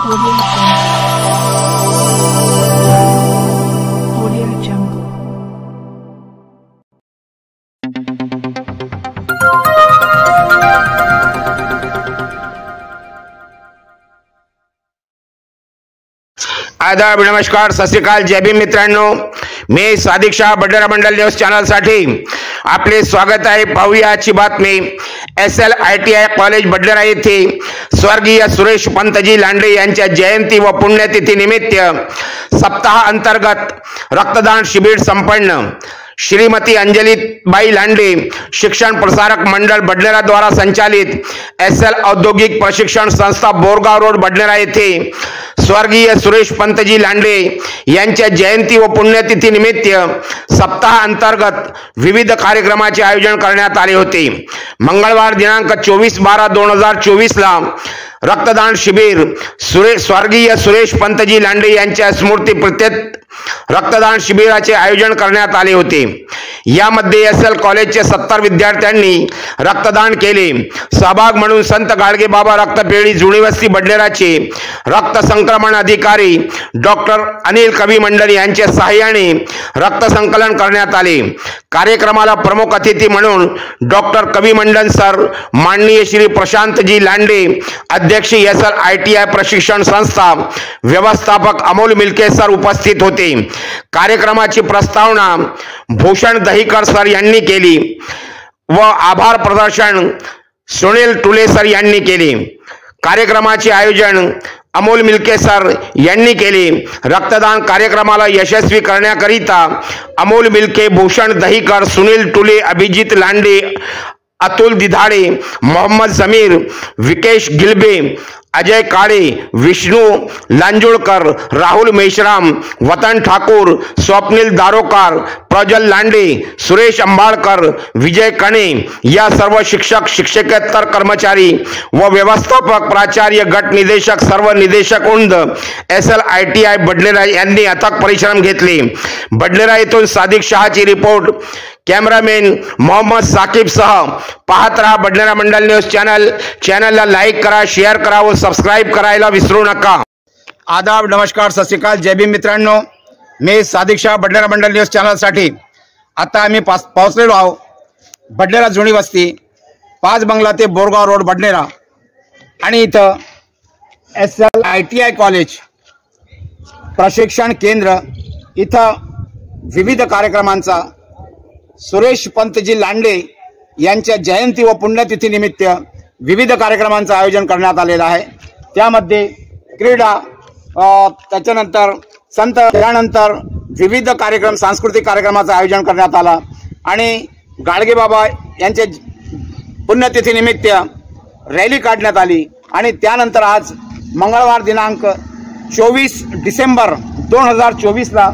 आदाब, नमस्कार, सत श्री अकाल, जय भीम मित्रांनो. मी सादिक शाह, बडनेरा मंडल न्यूज चॅनल साठी आपले स्वागत आहे. पाहूया आजची बातमी. SLITI कॉलेज बडनेरा येथे स्वर्गीय सुरेश पंतजी लांडे यांच्या जयंती व पुण्यतिथी निमित्त सप्ताह अंतर्गत रक्तदान शिबिर संपन्न. श्रीमती अंजलीबाई लांडे शिक्षण प्रसारक मंडल बडनेरा द्वारा संचालित SL औद्योगिक प्रशिक्षण संस्था बोरगाव रोड बडनेरा येथे स्वर्गीय सुरेश पंतजी लांडे यांच्या जयंती व पुण्यतिथी निमित्त सप्ताह अंतर्गत विविध कार्यक्रमाचे आयोजन करण्यात आले होते. मंगळवार दिनांक 24/12/2024 ला रक्तदान शिबिर स्वर्गीय सुरेश पंतजी लांडे यांच्या स्मृती प्रीत्यर्थ रक्तदान शिबिराचे आयोजन करण्यात आले होते. यामध्ये SL कॉलेजचे 70 विद्यार्थ्यांनी रक्तदान केले. सहभाग म्हणून संत गाडगेबाबा रक्तपेढी जुनी वस्ती बडनेराचे रक्त संक्रमण अधिकारी डॉक्टर अनिल कवी मंडल यांच्या सहाय्याने रक्त संकलन करण्यात आले. कार्यक्रमाला प्रमुख अतिथी म्हणून डॉक्टर कवी मंडल सर, माननीय श्री प्रशांतजी लांडे अध्यक्ष SLITI प्रशिक्षण संस्था व्यवस्थापक अमोल मिल्के सर उपस्थित होते. कार्यक्रमाची प्रस्तावना भूषण दहीकर सर यांनी केली व आभार प्रदर्शन सुनील टुले सर यांनी केले. कार्यक्रमाचे आयोजन अमोल मिल्के सर यांनी केले. रक्तदान कार्यक्रमाला यशस्वी करण्याकरिता अमोल मिल्के, भूषण दहीकर, सुनील टुले, अभिजित लांडे, अतुल दिधाडे, मोहम्मद समीर, विकेश गिलबे, अजय काळे, विष्णू लांजुळकर, राहुल मेश्राम, वतन ठाकूर, स्वप्नील दारोकार, प्रज्वल लांडे, सुरेश अंबाळकर, विजय कणे या सर्व शिक्षक, शिक्षकेतर कर्मचारी व व्यवस्थापक, प्राचार्य, गट निदेशक, सर्व निदेशक वृंद SLITI बडनेरा यांनी अथक परिश्रम घेतले. बडनेरा येथून सादिक शहाची रिपोर्ट. कॅमेरामॅन मोहम्मद साकिब सह पाहत रहा बडनेरा मंडल न्यूज चॅनल. चॅनलला लाईक करा, शेअर करा व सबस्क्राईब करायला विसरू नका. आदाब, नमस्कार, सत श्री अकाल, जय भीम मित्रांनो. मी सादिक शाह, बडनेरा मंडल न्यूज चॅनल साठी. आता आम्ही पोहोचलेलो आहोत बडनेरा जुनी वस्ती, 5 बंगला ते बोरगाव रोड बडनेरा. आणि इथं SLITI कॉलेज प्रशिक्षण केंद्र इथं विविध कार्यक्रमांचा सुरेश पंतजी लांडे यांच्या जयंती व पुण्यतिथी निमित्त विविध कार्यक्रमांचं आयोजन करण्यात आलेलं आहे. त्यामध्ये क्रीडा, त्याच्यानंतर संत, त्यानंतर विविध कार्यक्रम, सांस्कृतिक कार्यक्रमाचं आयोजन करण्यात आलं. आणि गाडगेबाबा यांच्या पुण्यतिथी निमित्त रॅली काढण्यात आली. आणि त्यानंतर आज मंगळवार दिनांक 24 डिसेंबर 2024 ला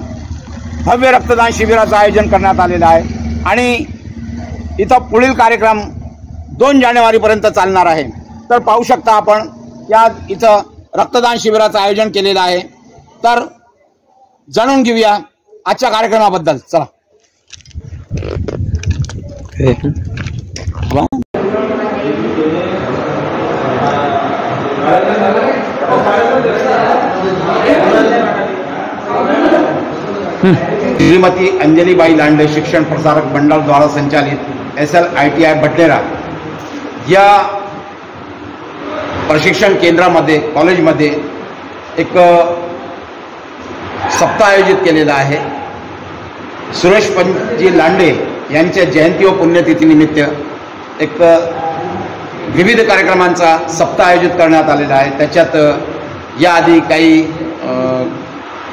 भव्य रक्तदान शिबिराचं आयोजन करण्यात आलेलं आहे. आणि इथं पुढील कार्यक्रम 2 जानेवारीपर्यंत चालणार आहे. तर पाहू शकता आपण या इथं रक्तदान शिबिराचं आयोजन केलेलं आहे. तर जाणून घेऊया आजच्या कार्यक्रमाबद्दल. चला. श्रीमती अंजलीबाई लांडे शिक्षण प्रसारक मंडल द्वारा संचालित SLITI बडनेरा या प्रशिक्षण केंद्रामध्ये, कॉलेजमध्ये एक सप्ताह आयोजित केलेला आहे. सुरेश पंतजी लांडे यांच्या जयंती व पुण्यतिथी निमित्त एक विविध कार्यक्रमांचा सप्ताह आयोजित करण्यात आलेला आहे. त्याच्यात याआधी काही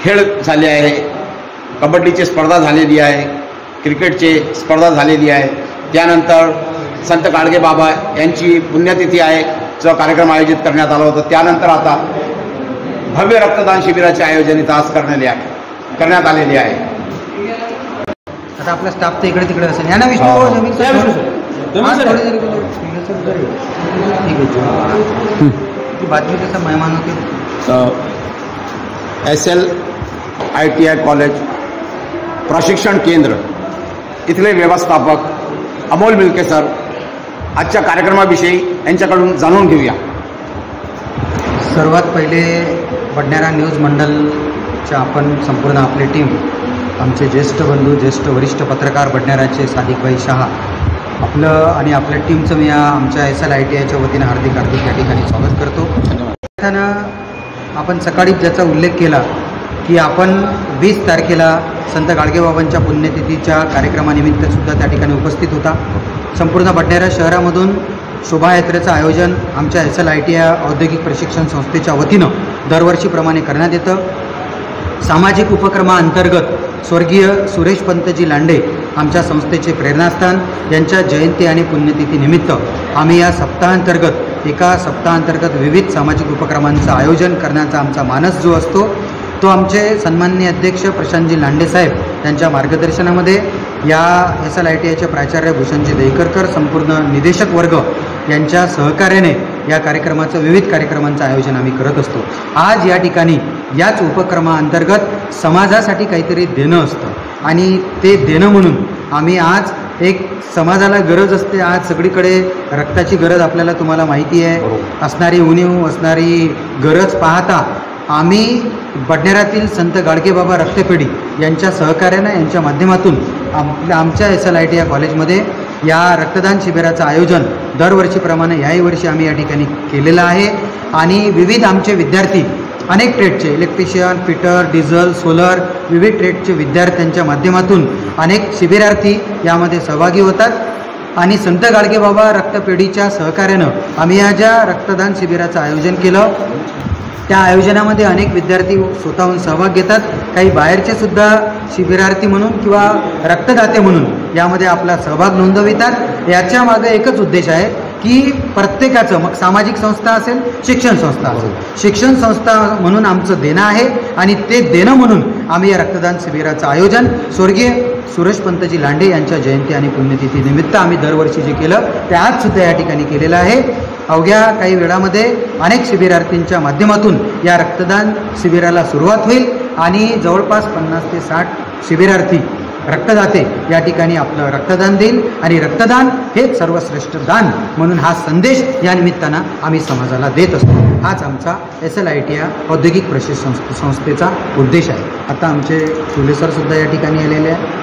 खेळ झाले आहे, कबड्डीची स्पर्धा झालेली आहे, क्रिकेटची स्पर्धा झालेली आहे. त्यानंतर संत गाडगेबाबा यांची पुण्यतिथी आहे जो कार्यक्रम आयोजित करण्यात आला होता. त्यानंतर आता भव्य रक्तदान शिबिराचे आयोजन इथं आज करण्यात आलेले आहे. आता आपला स्टाफ तर इकडे तिकडे असेल. यांना बातमी त्याचा मेहमान होते. SLITI कॉलेज प्रशिक्षण केंद्र इथले व्यवस्थापक अमोल मिल्के सर आजच्या कार्यक्रमाविषयी यांच्याकडून जाणून घेऊया. सर्वात पहिले बडनेरा न्यूज मंडलच्या आपण संपूर्ण आपली टीम, आमचे ज्येष्ठ बंधू, ज्येष्ठ वरिष्ठ पत्रकार बडनेराचे सादिकभाई शहा, आपलं आणि आपल्या टीमचं मी आमच्या SLITIच्या वतीनं हार्दिक या ठिकाणी स्वागत करतो. आपण सकाळीच ज्याचा उल्लेख केला की आपण 20 तारखेला संत गाडगेबाबांच्या पुण्यतिथीच्या कार्यक्रमानिमित्त सुद्धा त्या ठिकाणी उपस्थित होता. संपूर्ण बडनेरा शहरामधून शोभायात्रेचं आयोजन आमच्या SLITI औद्योगिक प्रशिक्षण संस्थेच्या वतीनं दरवर्षीप्रमाणे करण्यात येतं. सामाजिक उपक्रमाअंतर्गत स्वर्गीय सुरेश पंतजी लांडे आमच्या संस्थेचे प्रेरणास्थान यांच्या जयंती आणि पुण्यतिथीनिमित्त आम्ही या एका सप्ताहांतर्गत विविध सामाजिक उपक्रमांचं आयोजन करण्याचा आमचा मानस जो असतो तो आमचे सन्माननीय अध्यक्ष प्रशांतजी लांडे साहेब यांच्या मार्गदर्शनामध्ये या SLITIचे प्राचार्य भूषणजी देयकरकर, संपूर्ण निदेशक वर्ग यांच्या सहकार्याने या विविध कार्यक्रमांचं आयोजन आम्ही करत असतो. आज या ठिकाणी याच उपक्रमाअंतर्गत समाजासाठी काहीतरी देणं असतं आणि ते देणं म्हणून आम्ही आज एक समाजाला गरज असते. आज सगळीकडे रक्ताची गरज आपल्याला तुम्हाला माहिती आहे, असणारी उणीव, असणारी गरज पाहता आम्ही बडनेरातील संत गाडगेबाबा रक्तपेढी यांच्या सहकार्यानं, यांच्या माध्यमातून आमच्या SLITI कॉलेजमध्ये या रक्तदान शिबिराचं आयोजन दरवर्षीप्रमाणे याही वर्षी आम्ही या ठिकाणी केलेलं आहे. आणि विविध आमचे विद्यार्थी, अनेक ट्रेडचे, इलेक्ट्रिशियन, फिटर, डिझल, सोलर, विविध ट्रेडचे विद्यार्थ्यांच्या माध्यमातून अनेक शिबिरार्थी यामध्ये सहभागी होतात आणि संत गाडगेबाबा रक्तपेढीच्या सहकार्यानं आम्ही या ज्या रक्तदान शिबिराचं आयोजन केलं त्या आयोजनामध्ये अनेक विद्यार्थी स्वतःहून सहभाग घेतात. काही बाहेरचे सुद्धा शिबिरार्थी म्हणून किंवा रक्तदाते म्हणून यामध्ये आपला सहभाग नोंदवितात. याच्या मागे एकच उद्देश आहे की प्रत्येकाचं, मग सामाजिक संस्था असेल, शिक्षण संस्था असेल, शिक्षण संस्था म्हणून आमचं देणं आहे आणि ते देणं म्हणून आम्ही या रक्तदान शिबिराचं आयोजन स्वर्गीय सुरेश पंतजी लांडे यांच्या जयंती आणि पुण्यतिथीनिमित्त आम्ही दरवर्षी जे केलं ते आजसुद्धा या ठिकाणी केलेलं आहे. अवघ्या काही वेळामध्ये अनेक शिबिरार्थींच्या माध्यमातून या रक्तदान शिबिराला सुरुवात होईल आणि जवळपास 50 ते 60 शिबिरार्थी रक्तदाते या ठिकाणी आपलं रक्तदान देईल आणि रक्तदान हेच सर्वश्रेष्ठ दान म्हणून हा संदेश या निमित्तानं आम्ही समाजाला देत असतो. हाच आमचा SLITI औद्योगिक प्रशिक्षण संस्थेचा उद्देश आहे. आता आमचे फुले सरसुद्धा या ठिकाणी आलेले आहे.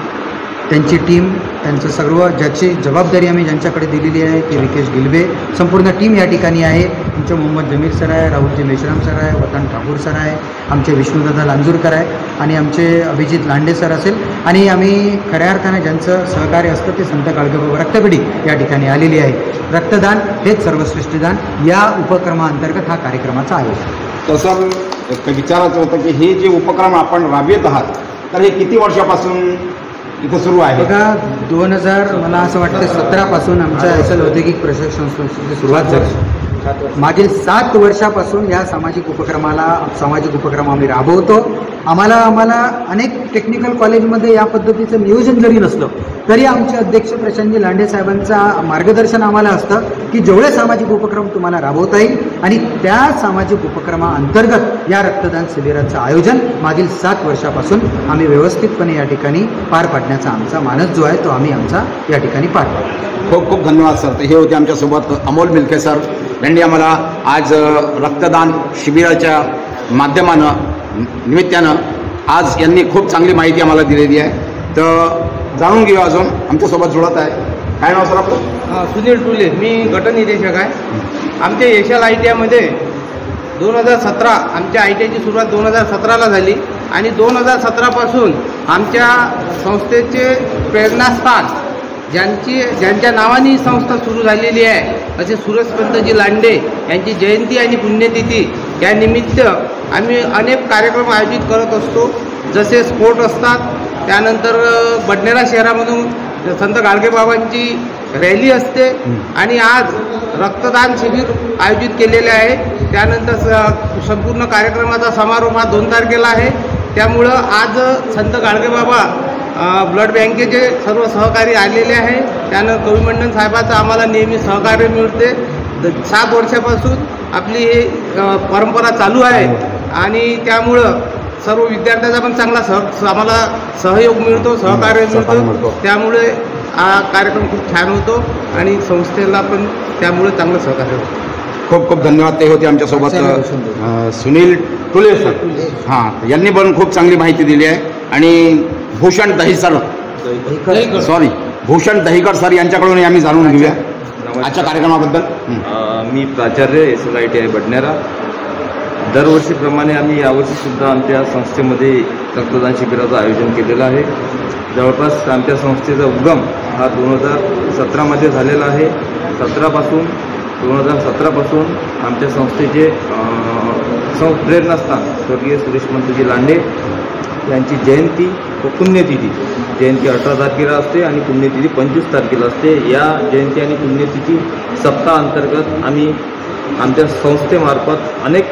त्यांची टीम, त्यांचं सर्व ज्याची जबाबदारी आम्ही ज्यांच्याकडे दिलेली आहे ते विकेश गिलबे, संपूर्ण टीम या ठिकाणी आहे. आमचे मोहम्मद जमीर सर आहे, राहुलजी मेश्राम सर आहे, वतन ठाकूर सर आहे, आमचे विष्णुदादा लांजूरकर आहे आणि आमचे अभिजित लांडे सर असेल आणि आम्ही खऱ्या अर्थाने ज्यांचं सहकार्य असतं ते संत गाडगेबाबा रक्तपेढी या ठिकाणी आलेली आहे. रक्तदान हेच सर्वश्रेष्ठ दान या उपक्रमाअंतर्गत हा कार्यक्रमाचा आयोजन. तसं विचारायचं होतं की हे जे उपक्रम आपण राबवित आहात तर हे किती वर्षापासून इथं सुरू आहे? बघा, 2000 मला असं वाटतं 17 पासून आमच्या औद्योगिक प्रशिक्षण संस्थेची सुरुवात झाली. मागील 7 वर्षापासून या सामाजिक उपक्रम आम्ही राबवतो. आम्हाला अनेक टेक्निकल कॉलेजमध्ये या पद्धतीचं नियोजन जरी नसलं तरी आमचे अध्यक्ष प्रशांतजी लांडे साहेबांचा मार्गदर्शन आम्हाला असतं की जेवढे सामाजिक उपक्रम तुम्हाला राबवता येईल आणि त्या सामाजिक उपक्रमाअंतर्गत या रक्तदान शिबिराचं आयोजन मागील 7 वर्षापासून आम्ही व्यवस्थितपणे या ठिकाणी पार पाडण्याचा आमचा मानस जो आहे तो आम्ही आमचा या ठिकाणी पार पाडतो. खूप खूप धन्यवाद सर. हे होते आमच्यासोबत अमोल मिल्के सर यांनी आम्हाला आज रक्तदान शिबिराच्या निमित्तानं आज यांनी खूप चांगली माहिती आम्हाला दिलेली आहे. तर जाणून घेऊ अजून आमच्यासोबत जुळत आहे. काय नाव सर आपलं? सुनील टुले, मी गटनिदेशक आहे. आमच्या SLITIमध्ये 2017 आमच्या ITIची सुरुवात 2017ला झाली आणि 2017पासून आमच्या संस्थेचे प्रेरणास्थान ज्यांच्या नावाने ही संस्था सुरू झालेली आहे असे सुरेश पंतजी लांडे यांची जयंती आणि पुण्यतिथी या निमित्त आम्ही अनेक कार्यक्रम आयोजित करत असतो. जसे स्पोर्ट असतात, त्यानंतर बडनेरा शहरामधून संत गाडगेबाबांची रॅली असते आणि आज रक्तदान शिबिर आयोजित केलेले आहे. त्यानंतर संपूर्ण कार्यक्रमाचा समारोप हा 2 तारखेला आहे. त्यामुळं आज संत गाडगेबाबा ब्लड बँकेचे सर्व सहकारी आलेले आहे. त्यानं कविमंडन साहेबाचं आम्हाला नेहमी सहकार्य मिळते. 7 वर्षापासून आपली ही परंपरा चालू आहे आणि त्यामुळं सर्व विद्यार्थ्यांचा पण चांगला आम्हाला सहयोग मिळतो, सहकार्य मिळतो. त्यामुळे हा कार्यक्रम खूप छान होतो आणि संस्थेला पण त्यामुळे चांगलं सहकार्य होतं. खूप खूप धन्यवाद. ते होते आमच्यासोबत सुनील तुले सर, हां, यांनी पण खूप चांगली माहिती दिली आहे. आणि भूषण दहीसर भूषण दहीकर सर यांच्याकडून आम्ही जाणून घेऊया आजच्या कार्यक्रमाबद्दल. मी प्राचार्य SLITI बडनेरा. दरवर्षीप्रमाणे आम्ही यावर्षीसुद्धा आमच्या संस्थेमध्ये रक्तदान शिबिराचं आयोजन केलेलं आहे. जवळपास आमच्या संस्थेचा उगम हा 2017मध्ये झालेला आहे. 2017पासून आमच्या संस्थेचे प्रेरणास्थान स्वर्गीय सुरेशमंतजी लांडे यांची जयंती व पुण्यतिथी. जयंती 18 तारखेला असते आणि पुण्यतिथी 25 तारखेला असते. या जयंती आणि पुण्यतिथी सप्ताह अंतर्गत आम्ही आमच्या संस्थेमार्फत अनेक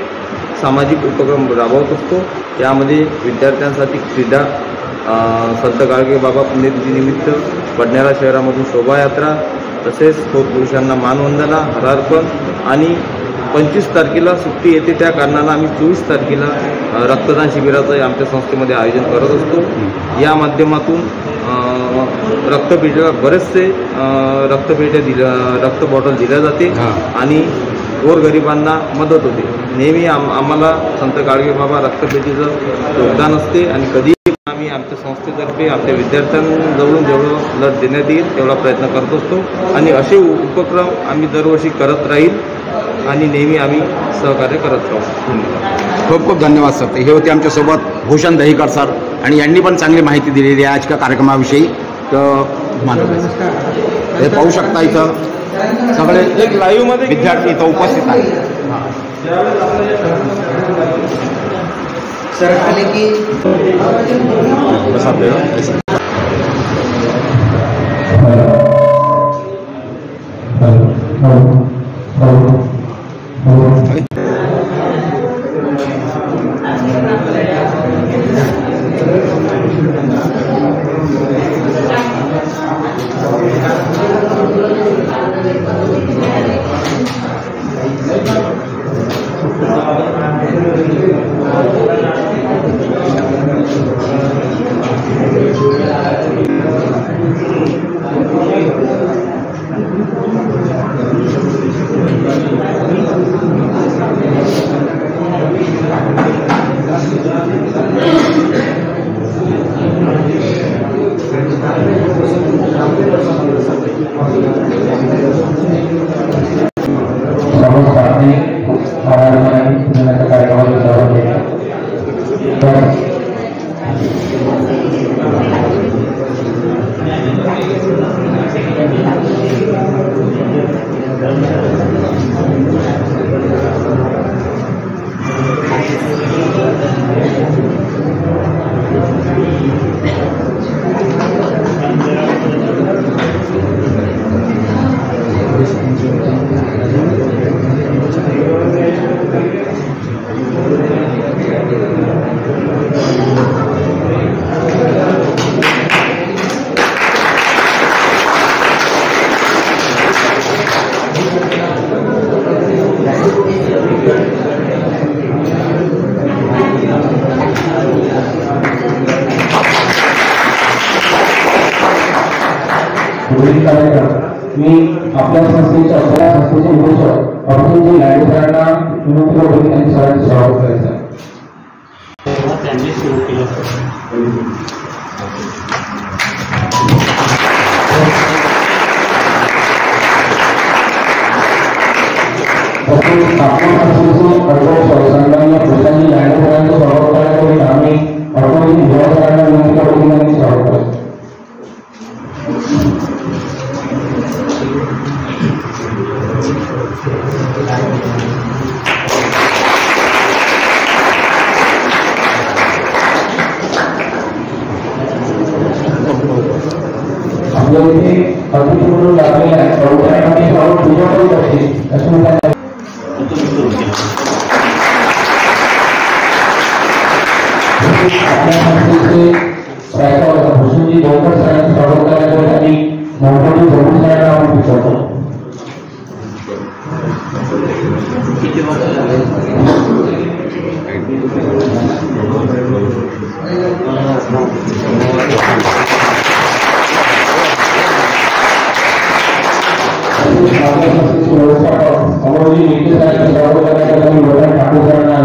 सामाजिक उपक्रम राबवत असतो. यामध्ये विद्यार्थ्यांसाठी क्रीडा, संत गाडगे बाबा पुण्यतिथीनिमित्त बडनेरा शहरामधून शोभायात्रा, तसेच थोर पुरुषांना मानवंदना, हारार्पण आणि 25 तारखेला सुट्टी येते त्या कारणानं आम्ही 24 तारखेला रक्तदान शिबिराचं आमच्या संस्थेमध्ये आयोजन करत असतो. या माध्यमातून रक्तपेढीला बरेचसे रक्त बॉटल दिल्या जाते आणि गोरगरिबांना मदत होते. नेहमी आम्हाला संत गाडगे बाबा रक्तपेढीचं योगदान असते आणि कधी आम्ही आमच्या संस्थेतर्फे आमच्या विद्यार्थ्यांजवळून जेवढं लस देण्यात येईल तेवढा प्रयत्न करत असतो आणि असे उपक्रम आम्ही दरवर्षी करत राहील आणि नेहमी आम्ही सहकार्य करत राहू. खूप खूप धन्यवाद सर. हे होते आमच्यासोबत भूषण दहीकर सर आणि यांनी पण चांगली माहिती दिलेली आहे आजच्या कार्यक्रमाविषयी. तर हे पाहू शकता इथं सगळे एक लाईव्हमध्ये विद्यार्थी इथं उपस्थित आहेत. सर आले की मी आपल्या संस्थेच्या उद्देश अब्दुल लाडेसरांना विनंती करतो की त्यांनी सरांचे स्वागत करायचं आहे. त्यांनी सुरू केलं. आपल्या संस्थेचे अध्यक्ष सन्माननीय प्रशांत लाडेसरांचे स्वागत करण्यासाठी आम्ही अब्दुल लाडेसरांना विनंती करतो की त्यांनी स्वागत करायचं. आपल्या इथे अतिथी लागलेल्या प्रवृत्ती पूजा करीत असते अशा आपल्या संस्थेचे प्राचार्य भूषणजी दहीकर सरांचे स्वागत करण्यासाठी मोठमोठी प्रमुखांना आपण विचारतो. व्यवस्थापक अमोलजी नीते सरांचे स्वागत करण्यासाठी वडा ठाकूर सरांना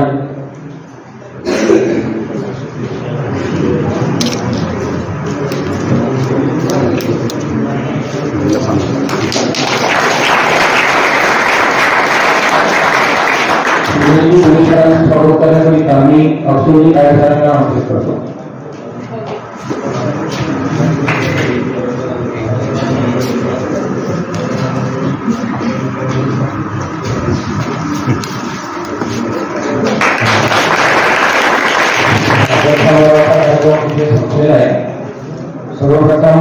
ऑक्सिजनची सुविधा स्वागत करण्याकरिता मी ऑक्सिजनची कार्यशाळेला आमंत्रित करतो. सर्वप्रथम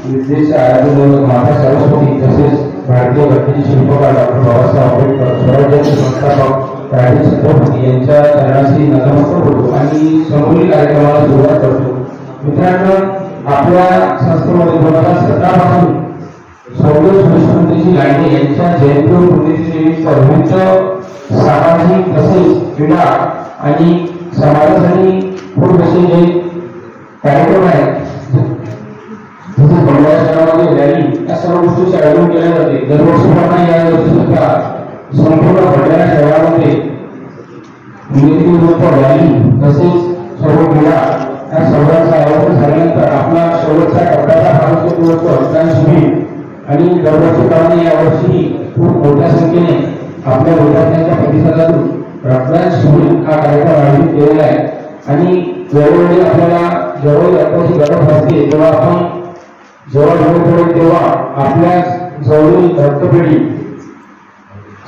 विद्येचे आयोजन माता सरस्वती तसेच भारतीय घटनेचे शिल्पकार डॉक्टर बाबासाहेब आंबेडकर स्वराज्याचे संस्थापक राजे छत्रपती यांच्या चरणाशी नतमस्तक होतो आणि समोरील कार्यक्रमाला सुरुवात करतो. मित्रांनो, आपल्या संस्थेमध्ये 2017 पासून सौरभ सुरेशपंतजी लांडे यांच्या जयंती पुण्यतिथीनिमित्त विविध सामाजिक तसेच क्रीडा आणि समाजासाठी खूप असे जे कार्यक्रम आहेत जसे भंडारा शहरामध्ये रॅली या सर्व गोष्टीचे आयोजन केले जाते. दरवर्षीप्रमाणे या वर्षी सुद्धा संपूर्ण भंडारा शहरामध्ये रॅली तसेच सर्व क्रीडा या सर्वांचं आयोजन झाल्यानंतर आपला शेवटचा टप्प्याचा आरोग्यपूर्वक रक्तदान शिबिर आणि दरवर्षीप्रमाणे यावर्षी खूप मोठ्या संख्येने आपल्या विद्यार्थ्यांच्या प्रतिसादातून रक्तदान शिबिर हा कार्यक्रम आयोजित केलेला आहे. आणि वेळोवेळी आपल्याला जेव्हा रक्ताची गरज असते जेव्हा गरज पडेल तेव्हा आपल्या जवळील रक्तपेढी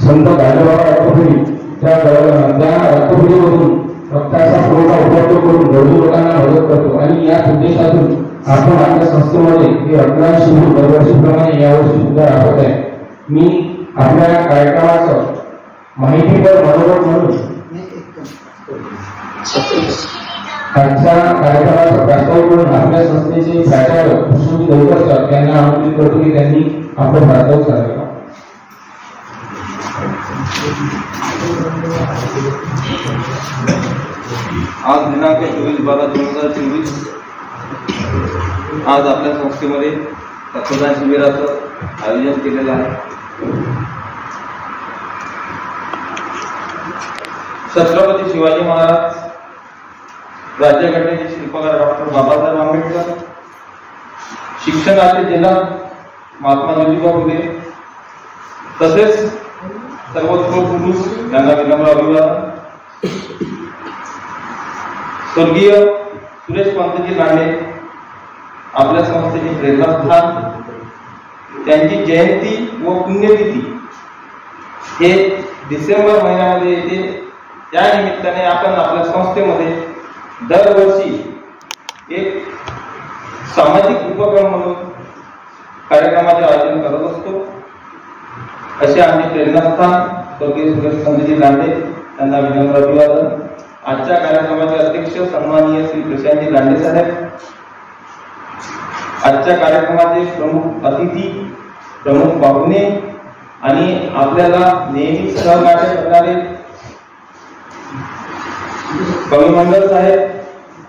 संत गाडीवाला रक्तपेढी त्या रक्तपेढीमधून रक्ताचा पुरवठा उपलब्ध करून गरजू लोकांना मदत करतो. आणि या उद्देशातून आपण आपल्या संस्थेमध्ये हे रक्तदान शिबिर दरवर्षीप्रमाणे यावर्षी सुद्धा राबवत आहे. मी आपल्या कार्यक्रमाचं माहितीपर मनोगत म्हणून आजच्या कार्यक्रमाचा प्रास्ताविक म्हणून आपल्या संस्थेचे प्राचार्य भूषणजी दहीकर सर यांना आमंत्रित करतो की त्यांनी आपलं प्रास्ताविक सांगावं. आज दिनांक 24/12/2024 आज आपल्या संस्थेमध्ये रक्तदान शिबिराचं आयोजन केलेलं आहे. छत्रपती शिवाजी महाराज, राज्यघटनेचे शिल्पकार डॉक्टर बाबासाहेब आंबेडकर, शिक्षणाचे जनक महात्मा ज्योतिबा फुले तसेच सर्वोत्तम पुरुष यांना विनम्र अभिवादन. स्वर्गीय सुरेशपंतजी लांडे आपल्या संस्थेचे प्रेरणास्थान, त्यांची जयंती व पुण्यतिथी हे डिसेंबर महिन्यामध्ये येते. त्या निमित्ताने आपण आपल्या संस्थेमध्ये दरवर्षी एक सामाजिक उपक्रम म्हणून कार्यक्रमाचे आयोजन करत असतो. असे आमचे प्रेरणास्थान स्वर्गीय सुरेशपंतजी लांडे यांना विनम्र अभिवादन. आजच्या कार्यक्रमाचे अध्यक्ष सन्माननीय श्री प्रशांतजी लांडे साहेब, आजच्या कार्यक्रमाचे प्रमुख अतिथी, प्रमुख पाहुणे आणि आपल्याला नेहमी सहकार्य करणारे कविमंडळ साहेब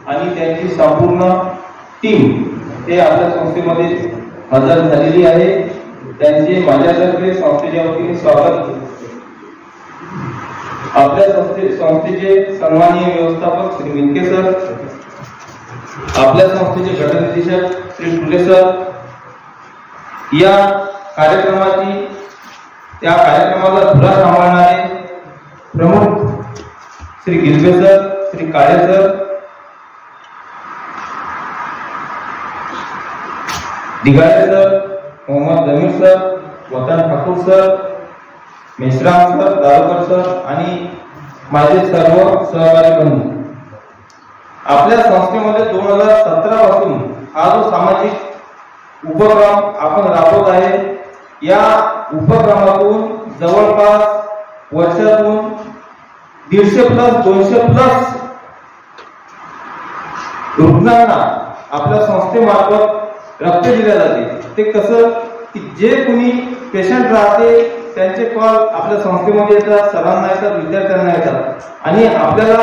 आणि त्यांची संपूर्ण टीम हे आपल्या संस्थेमध्ये हजर झालेली आहे. त्यांचे माझ्यातर्फे संस्थेच्या वतीने स्वागत. आपल्या संस्थेचे सन्माननीय व्यवस्थापक श्री मिनके सर, आपल्या संस्थेचे घटनिर्देशक श्री फुले सर, या कार्यक्रमाला धुरा सांभाळणारे प्रमुख Shri Gilbe sir, Shri Kale sir, Digale sir, Mohammed Jameer sir, Vatan Thakur sir, Meshram sir, Darokar sir आणि माझे सर्व सहकारी बंधू. आपल्या संस्थेमध्ये 2017 पासून हा जो सामाजिक उपक्रम आपण राबवत आहे, या उपक्रमातून जवळपास वर्षातून 150 प्लस 200 प्लस रुग्णांना आपल्या संस्थेमार्फत रक्त दिले जाते. ते कसं की जे कोणी पेशंट राहते त्यांचे कॉल आपल्या संस्थेमध्ये येतात, सरांना येतात, विद्यार्थ्यांना येतात आणि आपल्याला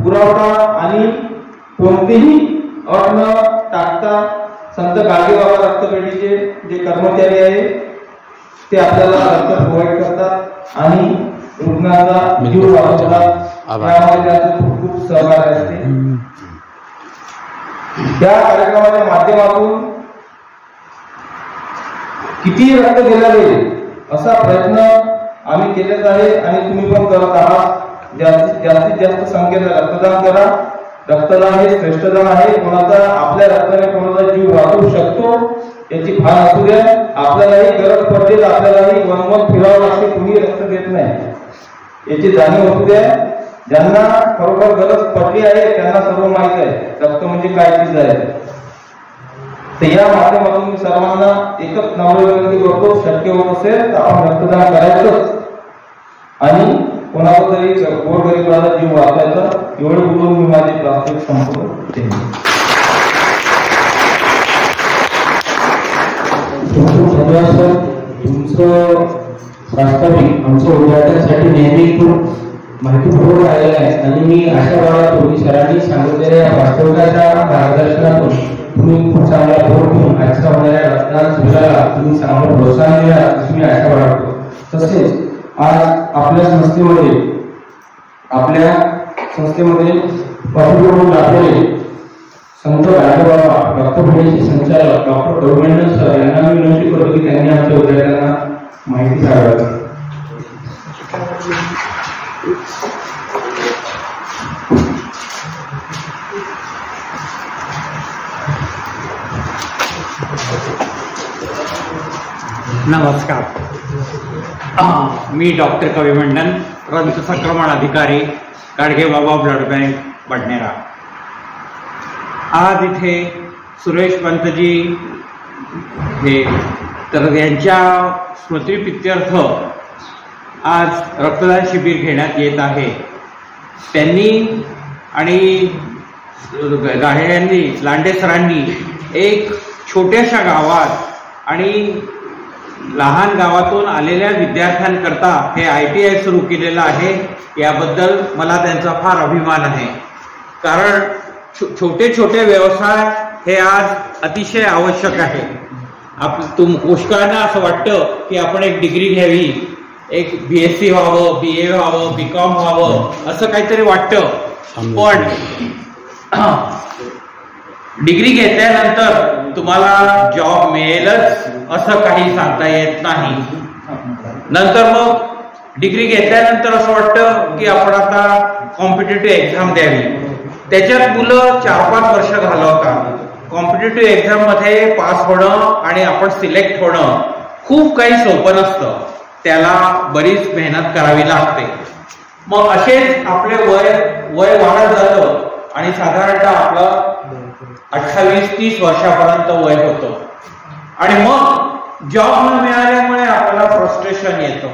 पुरवठा आणि कोणतेही अट न टाकता संत गाडगेबाबा रक्तपेढीचे जे कर्मचारी आहे ते आपल्याला रक्त प्रोव्हाइड करतात आणि रुग्णाचा जीव वाचवतात. त्यामध्ये त्याचं खूप खूप सहकार्य असते. त्या कार्यक्रमाच्या माध्यमातून किती रक्त दिला जाईल असा प्रयत्न आम्ही केलेला आहे आणि तुम्ही पण करत आहात. जास्तीत जास्त संख्येनं रक्तदान करा. रक्तदान हे श्रेष्ठदान आहे. कोणाचा आपल्या रक्ताने कोणाचा जीव वाचू शकतो याची भान असू द्या. आपल्यालाही गरज पडते, आपल्यालाही वनवन फिरावं लागते, कुणी रक्त देत नाही याची जाणीव असू द्या. ज्यांना खरोखर गरज पडली आहे त्यांना सर्व माहित आहे रक्त म्हणजे काय चीज आहे. तर या माध्यमातून मी सर्वांना एकच नम्र विनंती करतो, शक्य होत असेल तर आपण रक्तदान करायचंच आणि कोणाला तरी गोरगरिबाचा जीव वाचवायचा. एवढं बोलून मी माझे प्राथमिक संपवतो. तुमचं वास्तविक आमच्या विद्यार्थ्यांसाठी नेहमी खूप माहितीपूर्ण आलेलं आहे आणि मी आशा बाळगतो की सरांनी सांगितलेल्या वास्तविकाच्या मार्गदर्शनातून तुम्ही खूप चांगला भर घेऊन आजच्या होणाऱ्या रक्तदान शिबिराला तुम्ही चांगलं प्रोत्साहन दिला अशी मी आशा बाळगतो. तसेच आज आपल्या संस्थेमध्ये पाठीपुरून दाखवले संत गाडगेबाबा रक्तपेढीचे संचालक डॉक्टर गौरमेंडन सर यांना मी विनंती करतो की त्यांनी आमच्या विद्यार्थ्यांना माहिती सांगावी. नमस्कार. मी डॉक्टर कविमंडन, रक्त संक्रमण अधिकारी, गाडगेबाबा ब्लड बँक बडनेरा. आज इथे सुरेश पंतजी हे तर यांच्या स्मृतिप्रित्यर्थ आज रक्तदान शिबिर घेण्यात येत आहे. त्यांनी आणि लांडे सरांनी एक छोट्याशा गावात आणि लहान गावातून आलेल्या विद्यार्थ्यांकरता हे ITI सुरू केलेलं आहे. याबद्दल मला त्यांचा फार अभिमान आहे. कारण छोटे छोटे व्यवसाय हे आज अतिशय आवश्यक आहे. पुष्कळांना असं वाटतं की आपण एक डिग्री घ्यावी, एक BSc व्हावं, BA व्हावं, BCom व्हावं असं काहीतरी वाटतं. पण डिग्री घेतल्यानंतर तुम्हाला जॉब मिळेलच असं काही सांगता येत नाही. नंतर मग डिग्री घेतल्यानंतर असं वाटतं की आपण आता कॉम्पिटिटिव्ह एक्झाम द्यावी. त्याच्यात मुलं 4-5 वर्ष घालवतात. कॉम्पिटिटिव्ह एक्झाम मध्ये पास होणं आणि आपण सिलेक्ट होणं खूप काही सोपं नसतं. त्याला बरीच मेहनत करावी लागते. मग असेच आपले वय वाढत जातं आणि साधारणतः आपलं 28-30 वर्षापर्यंत वय होतं आणि मग जॉब न मिळाल्यामुळे आपल्याला फ्रस्ट्रेशन येतं.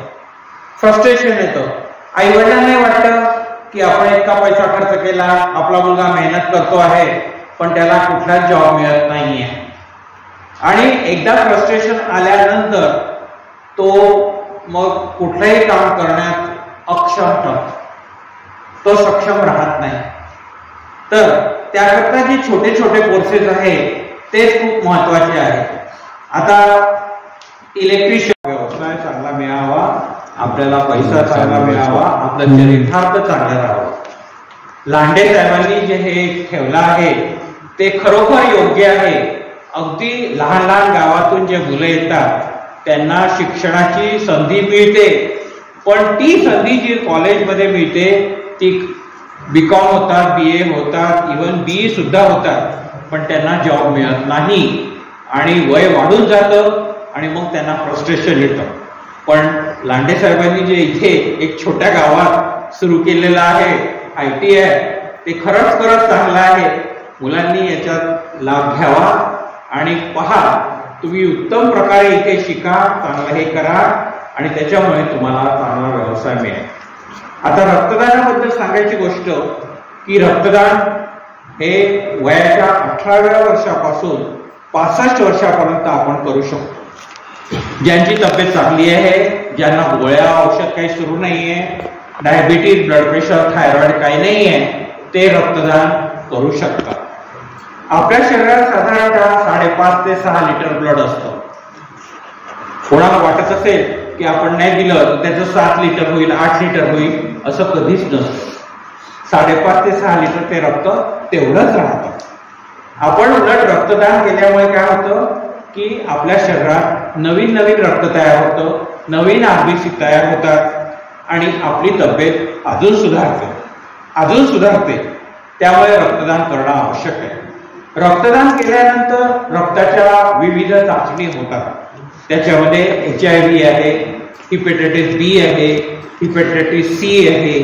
आई वडिलांना वाटतं की आपण इतका पैसा खर्च केला, आपला मुलगा मेहनत करतो आहे पण त्याला कुठलाच जॉब मिळत नाहीये. आणि एकदा फ्रस्ट्रेशन आल्यानंतर तो मग कुठलंही काम करण्यात अक्षम ठरतो, तो सक्षम राहत नाही. तर त्याकरता जे छोटे छोटे कोर्सेस आहेत ते खूप महत्वाचे आहेत. आता इलेक्ट्रिशियन व्यवसाय चांगला मिळावा, आपल्याला पैसा चांगला मिळावा, आपलं चरितार्थ चांगलं राहावं. लांडे साहेबांनी जे हे ठेवलं आहे ते खरोखर योग्य आहे. अगदी लहान लहान गावातून जे मुलं येतात त्यांना शिक्षणाची संधी मिळते, पण ती संधी जी कॉलेजमध्ये मिळते ती BCom होतात, BA होतात, इव्हन BE सुद्धा होतात, पण त्यांना जॉब मिळत नाही आणि वय वाढून जातं आणि मग त्यांना फ्रस्ट्रेशन येतं. पण लांडे साहेबांनी जे इथे एक छोट्या गावात सुरू केलेलं आहे ITI ते खरंच चांगलं आहे. मुलांनी याच्यात लाभ घ्यावा आणि पहा, तुम्ही उत्तम प्रकारे इथे शिका, चांगलं हे करा आणि त्याच्यामुळे तुम्हाला चांगला व्यवसाय मिळेल. आता रक्तदानाबद्दल सांगायची गोष्ट की रक्तदान हे वयाच्या 18व्या वर्षापासून 65 वर्षापर्यंत आपण करू शकतो. ज्यांची तब्येत चांगली आहे, ज्यांना गोळ्या औषध काही सुरू नाहीये, डायबिटीज, ब्लड प्रेशर, थायरॉइड काही नाहीये, ते रक्तदान करू शकतात. आपल्या शरीरात साधारणतः 5.5 ते 6 लिटर ब्लड असतं. कोणाला वाटत असेल की आपण नाही दिलं तर त्याचं 7 लिटर होईल, 8 लिटर होईल, असं कधीच नसतं. 5.5 ते 6 लिटर ते रक्त तेवढंच राहतं. आपण उलट रक्तदान केल्यामुळे काय होतं की आपल्या शरीरात नवीन रक्त तयार होतं, नवीन RBC तयार होतात आणि आपली तब्येत अजून सुधारते. त्यामुळे रक्तदान करणं आवश्यक आहे. रक्तदान केल्यानंतर रक्ताच्या विविध चाचणी होतात. त्याच्यामध्ये HIV आहे, हिपॅटायटिस B आहे, हिपॅटायटिस C आहे,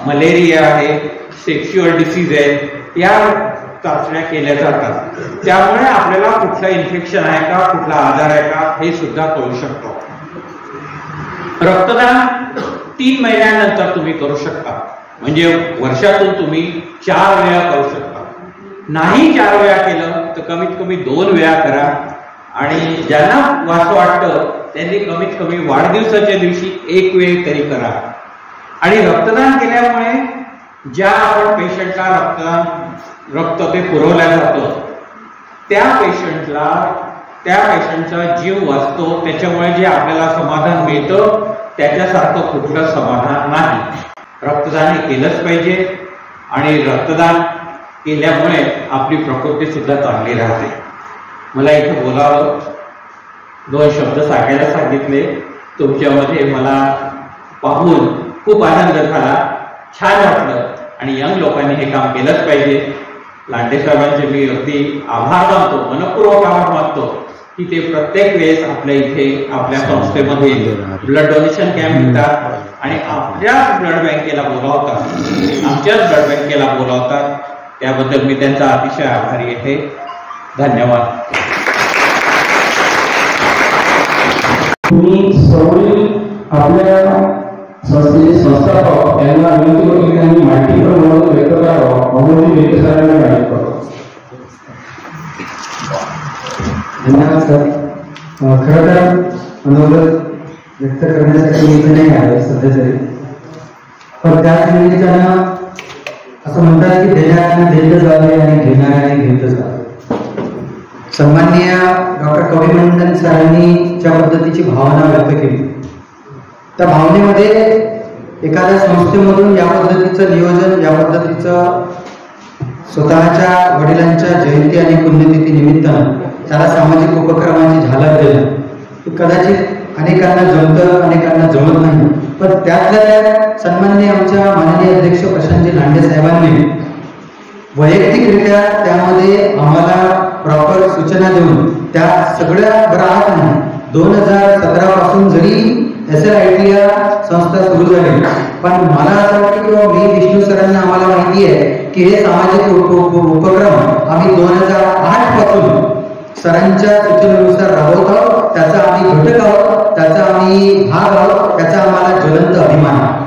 मलेरिया आहे, सेक्शुअल डिसीज आहे, या चाचण्या केल्या जातात. त्यामुळे आपल्याला कुठलं इन्फेक्शन आहे का, कुठला आजार आहे का हे सुद्धा कळू शकतो. रक्तदान 3 महिन्यानंतर तुम्ही करू शकता. म्हणजे वर्षातून तुम्ही 4 वेळा करू शकता. नाही 4 वेळा केलं तर कमीत कमी 2 वेळा करा. आणि ज्यांना वाटतं त्यांनी कमीत कमी वाढदिवसाच्या दिवशी 1 वेळ तरी करा. आणि रक्तदान केल्यामुळे ज्या आपण पेशंटला रक्त ते पुरवल्या जातं त्या पेशंटचा जीव वाचतो. त्याच्यामुळे जे आपल्याला समाधान मिळतं त्याच्यासारखं कुठलं समाधान नाही. रक्तदान हे केलंच पाहिजे. आणि रक्तदान केल्यामुळे आपली प्रकृती सुद्धा चांगली राहते. मला इथं बोलावं, 2 शब्द सांगायला सांगितले. तुमच्यामध्ये मला पाहून खूप आनंद झाला, छान वाटलं. आणि यंग लोकांनी हे काम केलंच पाहिजे. लांडे साहेबांचे मी अगदी आभार मानतो, मनपूर्वक आभार मानतो की ते प्रत्येक वेळेस आपल्या इथे आपल्या संस्थेमध्ये ब्लड डोनेशन कॅम्प घेतात आणि आपल्याच ब्लड बँकेला बोलावतात. त्याबद्दल मी त्यांचा अतिशय आभारी आहे. धन्यवाद. तुम्ही सर्व आपल्या संस्थेचे संस्थापक यांना विनंती करतो की त्यांनी माहिती प्रमाण व्यक्त करावं. म्हणून मी व्यक्त सरांना माहिती करतो. धन्यवाद सर. खरं तर मनोगत व्यक्त करण्यासाठी मी इथे नाही आहे सध्या तरी, पण त्याच निमित्तानं असं म्हणतात की देणाऱ्याने देत जावे आणि घेणाऱ्याने घेत जावे. सन्माननीय डॉक्टर कविमंडन सरांनी ज्या पद्धतीची भावना व्यक्त केली त्या भावनेमध्ये एखाद्या संस्थेमधून या पद्धतीचं नियोजन, या पद्धतीचं स्वतःच्या वडिलांच्या जयंती आणि पुण्यतिथी निमित्तानं त्याला सामाजिक उपक्रमांची झालर देणं कदाचित अनेकांना जमतं, अनेकांना जमत नाही. पण त्यातल्या त्यात सन्माननीय आमच्या माननीय अध्यक्ष प्रशांतजी लांडे साहेबांनी वैयक्तिकरित्या त्यामध्ये आम्हाला प्रॉपर सूचना देऊन त्या सगळ्या बरात नाही. 2017 पासून जरी SLIT या संस्था सुरू झाली, पण मला असं वाटतं की मी विष्णू सरांना आम्हाला माहिती आहे की हे सामाजिक उपक्रम आम्ही 2008 पासून सरांच्या सूचनेनुसार राबवत आहोत. त्याचा आम्ही घटक आहोत, त्याचा आम्ही भाग आहोत, त्याचा आम्हाला ज्वलंत अभिमान आहे.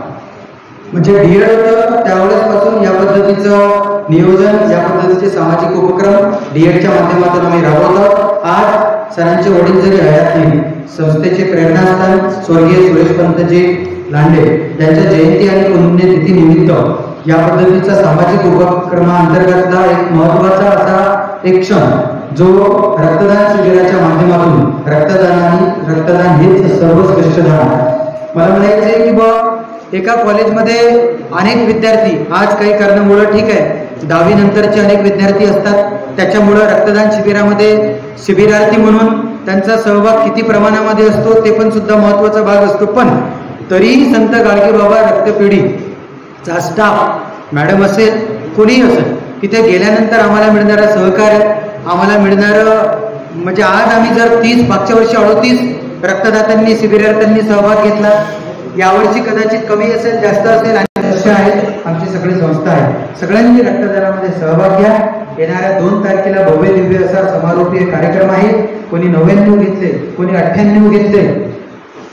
म्हणजे डीएड होतं त्यावेळेस पासून या पद्धतीचं नियोजन, या पद्धतीचे सामाजिक उपक्रम डीएडच्या माध्यमातून आम्ही राबवत आहोत. आज सरांचे वडील जरी हयात नाही, संस्थेचे प्रेरणास्थान स्वर्गीय सुरेशपंतजी लांडे यांच्या जयंती आणि पुण्यतिथी निमित्त या पद्धतीचा सामाजिक उपक्रमाअंतर्गतला एक महत्वाचा असा एक क्षण जो रक्तदान शिबिराच्या माध्यमातून रक्तदान हेच सर्वश्रेष्ठ दान. मला म्हणायचं आहे की बा एका कॉलेजमध्ये अनेक विद्यार्थी आज काही कारणामुळे ठीक आहे 10वी नंतरचे अनेक विद्यार्थी असतात, त्याच्यामुळं रक्तदान शिबिरामध्ये शिबिरार्थी म्हणून त्यांचा सहभाग किती प्रमाणामध्ये असतो ते पण सुद्धा महत्वाचा भाग असतो. पण तरीही संत गाडगेबाबा रक्तपेढीचा स्टाफ मॅडम असेल कोणीही असेल तिथे गेल्यानंतर आम्हाला मिळणारं सहकार्य, आम्हाला मिळणारं म्हणजे आज आम्ही जर 30 मागच्या वर्षी 38 रक्तदात्यांनी शिबिरार्थ्यांनी सहभाग घेतला, यावर्षी कदाचित कमी असेल जास्त असेल. आणि अशा आहेत आमची सगळी संस्था आहे, सगळ्यांनी रक्तदानामध्ये सहभाग घ्या. येणाऱ्या 2 तारखेला भव्य दिव्य असा समारोपीय कार्यक्रम आहे. कोणी 99 घेतले, कोणी 98 घेतले,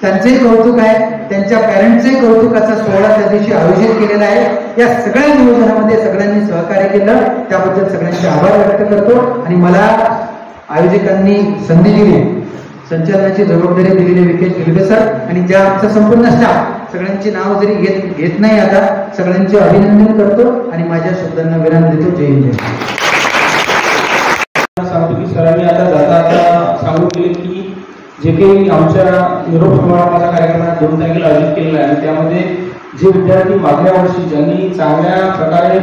त्यांचेही कौतुक आहे, त्यांच्या पॅरेंट्सचेही कौतुक. असा सोहळा त्या दिवशी आयोजित केलेला आहे. या सगळ्या नियोजनामध्ये सगळ्यांनी सहकार्य केलं त्याबद्दल सगळ्यांचे आभार व्यक्त करतो. आणि मला आयोजकांनी संधी दिली, संचालनाची जबाबदारी दिलेली विकेश गिलबे सर आणि ज्या आमचा संपूर्ण स्टाफ, सगळ्यांची नाव जरी घेत नाही आता, सगळ्यांचे अभिनंदन करतो आणि माझ्या शब्दांना विराम देतो. जय हिंद. सांगतो की सरांनी आता जाता सांगून गेले की जे काही आमच्या निरोप समारंभाचा कार्यक्रमात 2 तारखेला आयोजित केलेला आहे त्यामध्ये जे विद्यार्थी मागल्या वर्षी ज्यांनी चांगल्या प्रकारे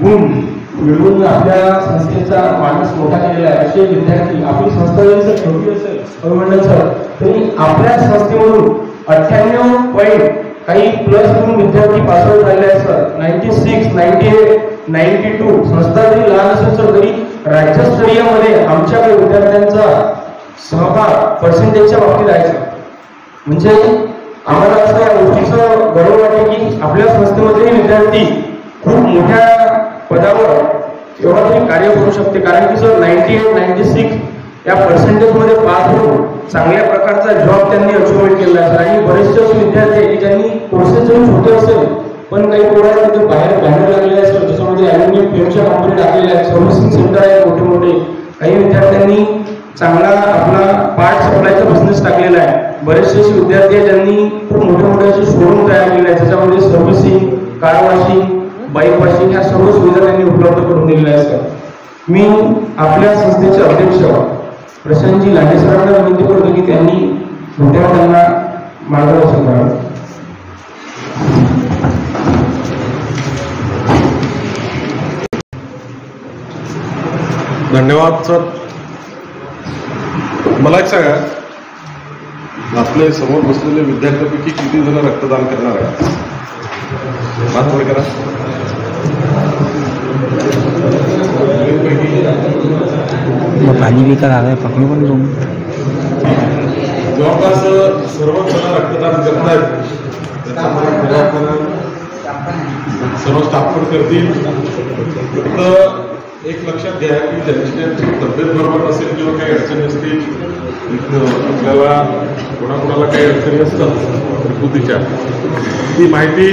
गुण मिळवून आपल्या संस्थेचा माणूस मोठा केलेला आहे असे विद्यार्थी, आपली संस्था जरी छोटी असेल कविमंडल सर, तरी आपल्या संस्थेमधून 98 पॉईंट काही प्लस म्हणून विद्यार्थी पासआउट झाले आहेत सर. 96, 98, 92 संस्था जरी लहान असेल सर तरी राज्यस्तरीयमध्ये आमच्या काही विद्यार्थ्यांचा सहभाग पर्सेंटेजच्या बाबतीत आहे. म्हणजे आम्हाला असं या गोष्टीचं गर्व वाटते की आपल्या संस्थेमधले विद्यार्थी खूप मोठ्या पदावर एवढा तरी कार्य करू शकते. कारण की सर 98, 96 या पर्सेंटेजमध्ये पास होऊन चांगल्या प्रकारचा जॉब त्यांनी अचिव्हमेंट केला आहे. आणि बरेचसे असे विद्यार्थी की ज्यांनी कोर्सेस जरी छोटे असेल पण काही पोरांमध्ये बाहेर लागले आहे सर. त्याच्यामध्ये ॲल्युमिनियम पेनच्या कंपनी टाकलेल्या आहेत, सर्व्हिसिंग सेंटर आहेत मोठे मोठे. काही विद्यार्थ्यांनी चांगला आपला पार्ट सप्लायचा बिझनेस टाकलेला आहे. बरेचसे असे विद्यार्थी आहेत ज्यांनी खूप मोठे मोठे असे शोरूम तयार केले आहेत, त्याच्यामध्ये servicing, car washing, bike washing ह्या सर्व सुविधा त्यांनी उपलब्ध करून दिलेल्या आहेत सर. मी आपल्या संस्थेचे अध्यक्ष प्रशांतजी लांडे सरांना विनंती करतो की त्यांनी विद्यार्थ्यांना मार्गदर्शन करावं. धन्यवाद सर. मला एक सांगा, आपले समोर बसलेले विद्यार्थ्यांपैकी किती जण रक्तदान करणार आहेत? मात्र करा. पाणी विकत आलाय पकडू पण जाऊन जवळपास सर्वच जण रक्तदान करतायत. सर्व स्टाफ पण करतील. फक्त एक लक्षात घ्या की त्यांची तब्येत बरोबर नसेल किंवा काही अडचणी असतील, आपल्याला कोणाकोणाला काही अडचणी असतात प्रकृतीच्या, ती माहिती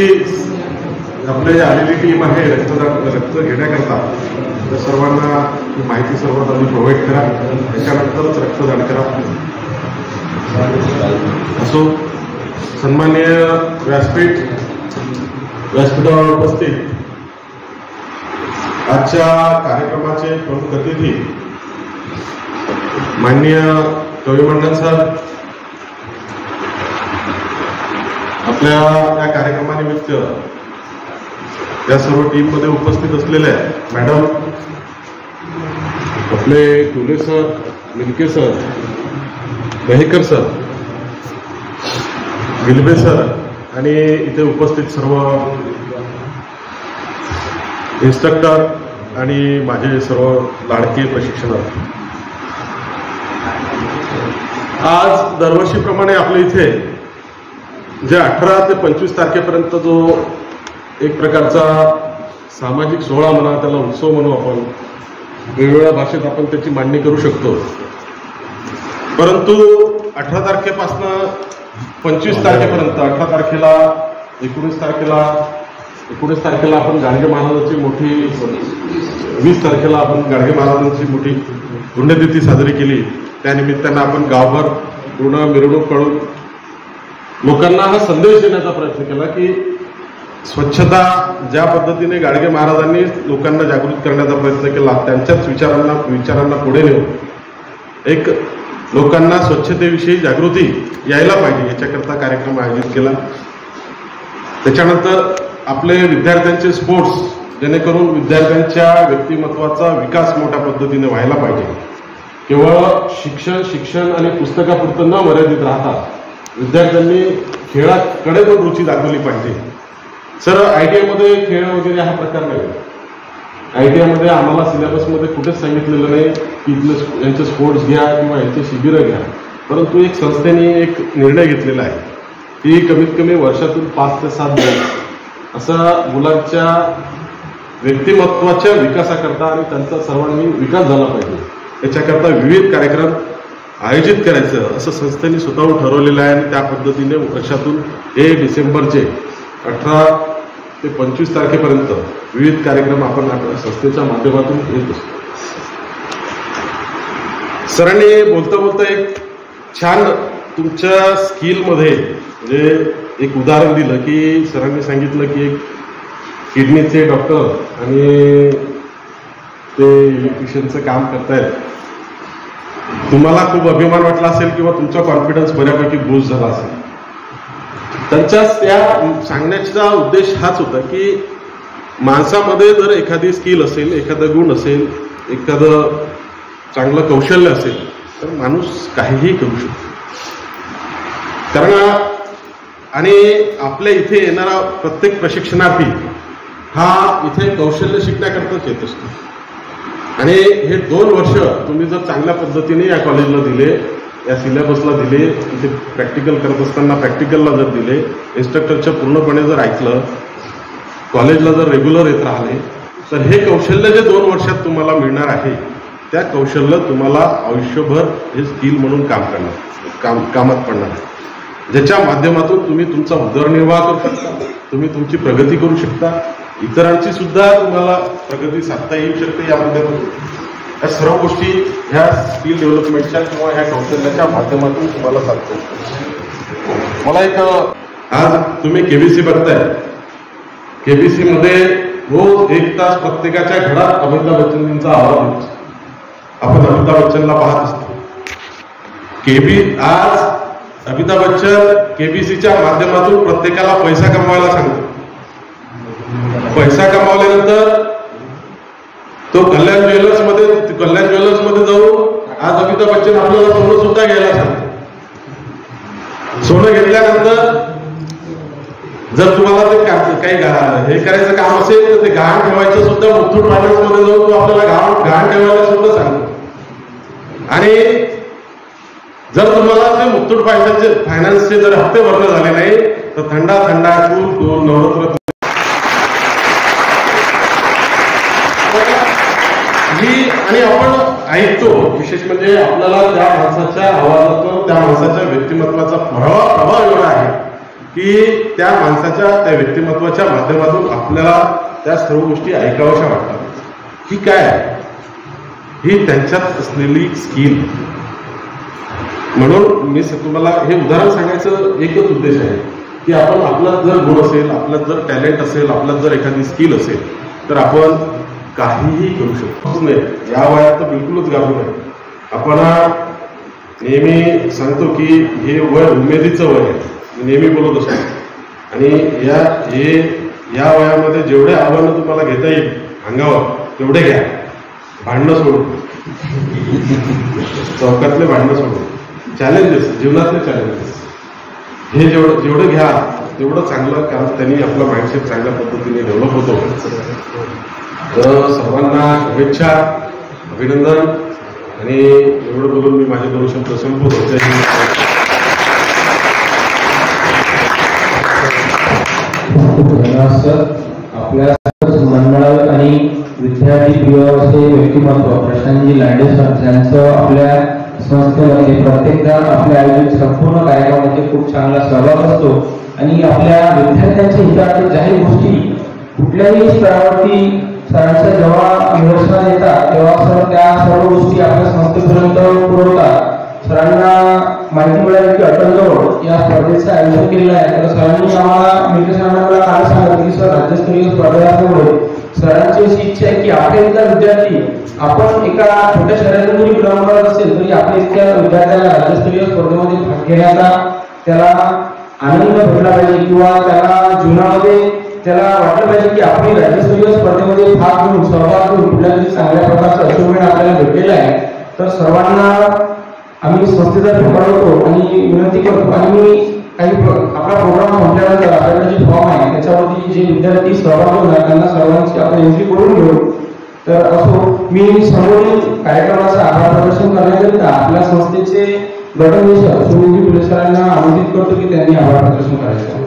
आपली आलेली टीम आहे रक्त घेण्याकरता, तर सर्वांना ही माहिती सर्वात आधी प्रोव्हाइड करा, त्याच्यानंतरच रक्तदान करा. असो, सन्माननीय व्यासपीठावर उपस्थित आजच्या कार्यक्रमाचे प्रमुख अतिथी माननीय कविमंडल सर, आपल्या या कार्यक्रमानिमित्त या सर्व टीम मध्ये उपस्थित असलेल्या मॅडम, आपले टुले सर, मिलके सर, दहेकर सर, गिलबे सर आणि इथे उपस्थित सर्व इन्स्ट्रक्टर आणि माझे सर्व लाडके प्रशिक्षणार्थी. आज दरवर्षीप्रमाणे आपल्या इथे जे 18 ते 25 तारखेपर्यंत जो एक प्रकारचा सामाजिक सोहळा म्हणा, त्याला उत्सव म्हणू आपण, वेगवेगळ्या भाषेत आपण त्याची मांडणी करू शकतो. परंतु 18 तारखेपासून 25 तारखेपर्यंत, 18 तारखेला 19 तारखेला आपण गाडगे महाराजांची मोठी, 20 तारखेला आपण गाडगे महाराजांची मोठी पुण्यतिथी साजरी केली. त्यानिमित्तानं आपण गावभर पूर्ण मिरवणूक काढून लोकांना हा संदेश देण्याचा प्रयत्न केला की स्वच्छता ज्या पद्धतीने गाडगे महाराजांनी लोकांना जागृत करण्याचा प्रयत्न केला, त्यांच्याच विचारांना पुढे नेऊन एक लोकांना स्वच्छतेविषयी जागृती यायला पाहिजे याच्याकरता कार्यक्रम आयोजित केला. त्याच्यानंतर आपले विद्यार्थ्यांचे स्पोर्ट्स, जेणेकरून विद्यार्थ्यांच्या व्यक्तिमत्वाचा विकास मोठ्या पद्धतीने व्हायला पाहिजे. केवळ शिक्षण आणि पुस्तकापुरतं न मर्यादित राहता विद्यार्थ्यांनी खेळाकडे पण रुची दाखवली पाहिजे. सर, ITI मध्ये खेळ वगैरे हा प्रकार नाही. ITI मध्ये आम्हाला सिलेबसमध्ये कुठेच सांगितलेलं नाही की इथलं यांचे स्पोर्ट्स घ्या किंवा यांचे शिबिरं घ्या. परंतु एक संस्थेने एक निर्णय घेतलेला आहे की कमीत कमी वर्षातून 5 ते 7 दिवस असा मुलांच्या व्यक्तिमत्वाच्या विकासाकरता आणि त्यांचा सर्वांनी विकास झाला पाहिजे याच्याकरता विविध कार्यक्रम आयोजित करायचं असं संस्थेने स्वतःहून ठरवलेलं आहे. आणि त्या पद्धतीने वर्षातून 1 डिसेंबरचे 18 ते 25 तारखेपर्यंत विविध कार्यक्रम आपण आपल्या संस्थेच्या माध्यमातून घेत असतो. सरांनी बोलता बोलता एक छान तुमच्या स्किलमध्ये म्हणजे एक उदाहरण दिलं की सरांनी सांगितलं की एक किडनीचे डॉक्टर आणि ते इलेक्ट्रिशियनचं काम करतायत. तुम्हाला खूप अभिमान वाटला असेल किंवा तुमचा कॉन्फिडन्स बऱ्यापैकी बूस्ट झाला असेल. त्यांच्याच त्या सांगण्याचा उद्देश हाच होता की माणसामध्ये जर एखादी स्किल असेल, एखादा गुण असेल, एखादं चांगलं कौशल्य असेल तर माणूस काहीही करू शकतो. कारण आणि आपल्या इथे येणारा प्रत्येक प्रशिक्षणार्थी हा इथे कौशल्य शिकण्याकरताच येत असतो. आणि हे 2 वर्ष तुम्ही जर चांगल्या पद्धतीने या कॉलेजला दिले, या सिलेबसला दिले, इथे प्रॅक्टिकल करत असताना प्रॅक्टिकलला जर दिले, इन्स्ट्रक्टरच्या पूर्णपणे जर ऐकलं, कॉलेजला जर रेग्युलर येत राहिले, तर हे कौशल्य जे 2 वर्षात तुम्हाला मिळणार आहे, त्या कौशल्य तुम्हाला आयुष्यभर हे स्किल म्हणून कामात पडणार आहे, ज्याच्या माध्यमातून तुम्ही तुमचा उदरनिर्वाह करू शकता, तुम्ही तुमची प्रगती करू शकता, इतरांची सुद्धा तुम्हाला प्रगती साधता येऊ शकते. यामध्ये या सर्व गोष्टी ह्या स्किल डेव्हलपमेंटच्या किंवा ह्या कौशल्याच्या माध्यमातून तुम्हाला साधतो. मला एक आज तुम्ही केबीसी बघताय, केबीसी मध्ये रोज 1 तास प्रत्येकाच्या घरात अमिताभ बच्चनजींचा आवाज होतो. आपण अमिताभ बच्चनला पाहत असतो. आज अमिताभ बच्चन केबीसीच्या माध्यमातून प्रत्येकाला पैसा कमवायला सांगतो. पैसा कमावल्यानंतर तो कल्याण ज्वेलर्समध्ये जाऊन आज अमिताभ बच्चन आपल्याला सोनं सुद्धा घ्यायला सांगतो. सोनं घेतल्यानंतर जर तुम्हाला ते काही हे करायचं काम असेल तर ते गहाण ठेवायचं सुद्धा मुथूट फायनान्समध्ये जाऊन तो आपल्याला गहाण ठेवायला सुद्धा सांगतो. आणि जर तुम्हाला ते मुथूट फायनान्सचे जर हप्ते भरणं झाले नाही तर थंडा कूल नवरत्न आणि आपण ऐकतो. विशेष म्हणजे आपल्याला त्या माणसाच्या आवाजातून त्या माणसाच्या व्यक्तिमत्वाचा प्रभाव एवढा आहे की त्या माणसाच्या त्या व्यक्तिमत्वाच्या माध्यमातून आपल्याला त्या सर्व गोष्टी ऐकाव्याशा वाटतात. ही काय ही त्यांच्यात असलेली स्किल. म्हणून मी तुम्हाला हे उदाहरण सांगायचं एकच उद्देश आहे की आपण आपल्यात जर गुण असेल, आपल्यात जर टॅलेंट असेल, आपल्यात जर एखादी स्किल असेल तर आपण काहीही करू शकतो. नाही या वयात तर बिलकुलच घालू नये. आपण नेहमी सांगतो की हे वय उमेदीचं वय आहे, नेहमी बोलत असतो. आणि या वयामध्ये जेवढे आव्हानं तुम्हाला घेता येईल अंगावर तेवढे घ्या. भांडणं सोडून, चौकातले भांडणं सोडून, चॅलेंजेस, जीवनातले चॅलेंजेस हे जेवढं घ्या तेवढं चांगलं, कारण त्यांनी आपला माइंडसेट चांगल्या पद्धतीने डेव्हलप होतो. तर सर्वांना शुभेच्छा, अभिनंदन. आणि एवढं बोलून मी माझे 2 शब्द संपवतो. धन्यवाद सर. आपल्या मंडळ आणि विद्यार्थी प्रिय असे व्यक्तिमत्व प्रशांतजी लांडे सर, ज्यांचं आपल्या संस्थेमध्ये प्रत्येकदा आपल्या आयोजित संपूर्ण कार्यक्रमामध्ये खूप चांगला सहभाग असतो आणि आपल्या विद्यार्थ्यांच्या हिताच्या जाहीर गोष्टी कुठल्याही स्तरावरती सरांच्या जेव्हा निदर्शनात येतात तेव्हा सर त्या सर्व गोष्टी आपल्या संस्थेपर्यंत पुरवतात. सरांना माहिती मिळाली की अटलजवळ या स्पर्धेचं आयोजन केलेलं आहे. तर सरांनी आम्हाला सरांना काल सांगितलं की सर राज्यस्तरीय स्पर्धा असल्यामुळे सरांची अशी इच्छा आहे की आपल्या इथला विद्यार्थी, आपण एका छोट्या शहरातून जरी बिलॉंग करत असेल तरी आपल्या इतक्या विद्यार्थ्याला राज्यस्तरीय स्पर्धेमध्ये भाग घेण्याचा त्याला आनंद भेटला पाहिजे किंवा त्याला जीवनामध्ये त्याला वाटलं पाहिजे की आपण राज्यस्तरीय स्पर्धेमध्ये भाग घेऊन सहभाग घेऊन कुठल्या तरी चांगल्या प्रकारचं अचीवमेंट आपल्याला भेटलेलं आहे. तर सर्वांना आम्ही संस्थेतर्फे कळवतो आणि विनंती करतो. आणि काही आपला प्रोग्राम संपल्यानंतर आपल्याकडे जे फॉर्म आहे त्याच्यावरती जे विद्यार्थी सहभाग होणार त्यांना सर्वांची आपण एंट्री करून घेऊ. तर असो मी समोरील कार्यक्रमाचं आभार प्रदर्शन करण्याकरिता आपल्या संस्थेचे गटनेते सुनील फुले सरांना आमंत्रित करतो की त्यांनी आभार प्रदर्शन करायचं.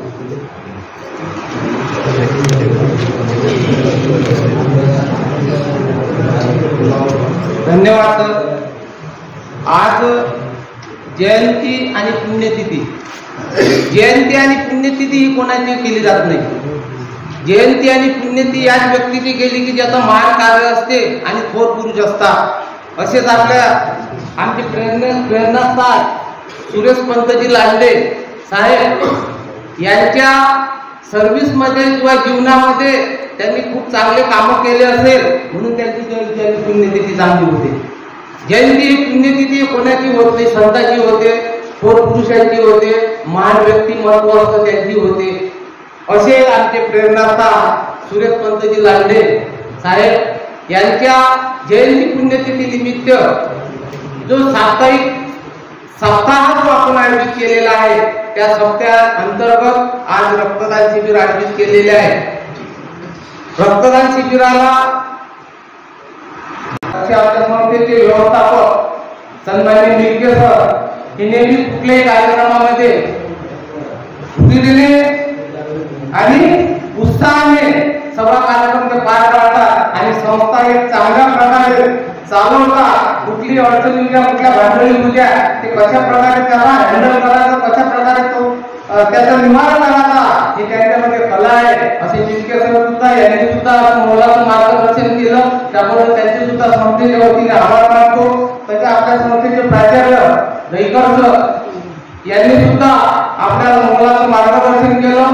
धन्यवाद. आज जयंती आणि पुण्यतिथी, जयंती आणि पुण्यतिथी ही कोणाची केली जात नाही. जयंती आणि पुण्यतिथी याच व्यक्तीची केली की ज्याचं महान कार्य असते आणि थोर पुरुष असतात. असेच आपल्या आमचे प्रेरणास्थान सुरेश पंतजी लांडे साहेब यांच्या सर्व्हिसमध्ये किंवा जीवनामध्ये त्यांनी खूप चांगले कामं केले असेल म्हणून त्यांची जयंती आणि पुण्यतिथी चांगली होते. जयंती ही पुण्यतिथी कोणाची होत नाही, संतांची होते, थोर पुरुषांची होते, महान व्यक्तिमत्व असतं त्यांची होते. असे आमचे प्रेरणास्थान सुरेश पंतजी लांडे साहेब यांच्या जयंती पुण्यतिथी निमित्त जो साप्ताहिक सप्ताह जो आपण आयोजित केलेला आहे त्या सप्त्या अंतर्गत आज रक्तदान शिबिर आयोजित केलेले आहे. रक्तदान शिबिराला आपल्या संस्थेचे व्यवस्थापक सन्माननीय मिरके सर हे नेहमी कुठल्याही कार्यक्रमामध्ये स्फूर्तीने आणि उत्साहाने सगळा कार्यक्रम ते पार पाडतात आणि संस्था एक चांगल्या प्रकारे चालवतात. कुठली अडचणी उद्या कुठल्या भांडवली उद्या ते कशा प्रकारे त्याला हँडल करायचं, कशा प्रकारे तो त्याचं निवारण करायचा हे त्यांच्यामध्ये कला आहे. असे मिरके सर सुद्धा यांनी सुद्धा मोलाचं मार्गदर्शन केलं. त्यामुळे त्यांचे सुद्धा संस्थेच्या वतीने आभार मानतो. त्याच्या आपल्या संस्थेचे प्राचार्य दहीकर सर यांनी सुद्धा आपल्याला मोलाचं मार्गदर्शन केलं.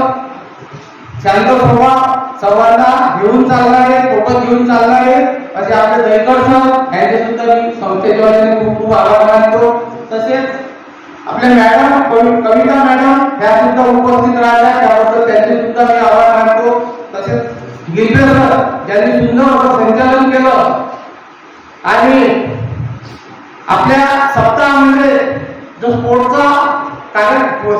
शांत स्वभाव, सर्वांना घेऊन चालणारे, सोबत घेऊन चालणारे असे आपले दहीकर सर यांचे सुद्धा मी संस्थेच्या वतीने खूप खूप आभार मानतो. तसेच आपल्या मॅडम कविता मॅडम ह्या सुद्धा उपस्थित राहिल्या, त्याबद्दल त्यांचे सुद्धा मी आभार मानतो. तसेच गिरबे सर ज्यांनी सुंदर संचालन केलं आणि आपल्या सप्ताहामध्ये जो स्पोर्टचा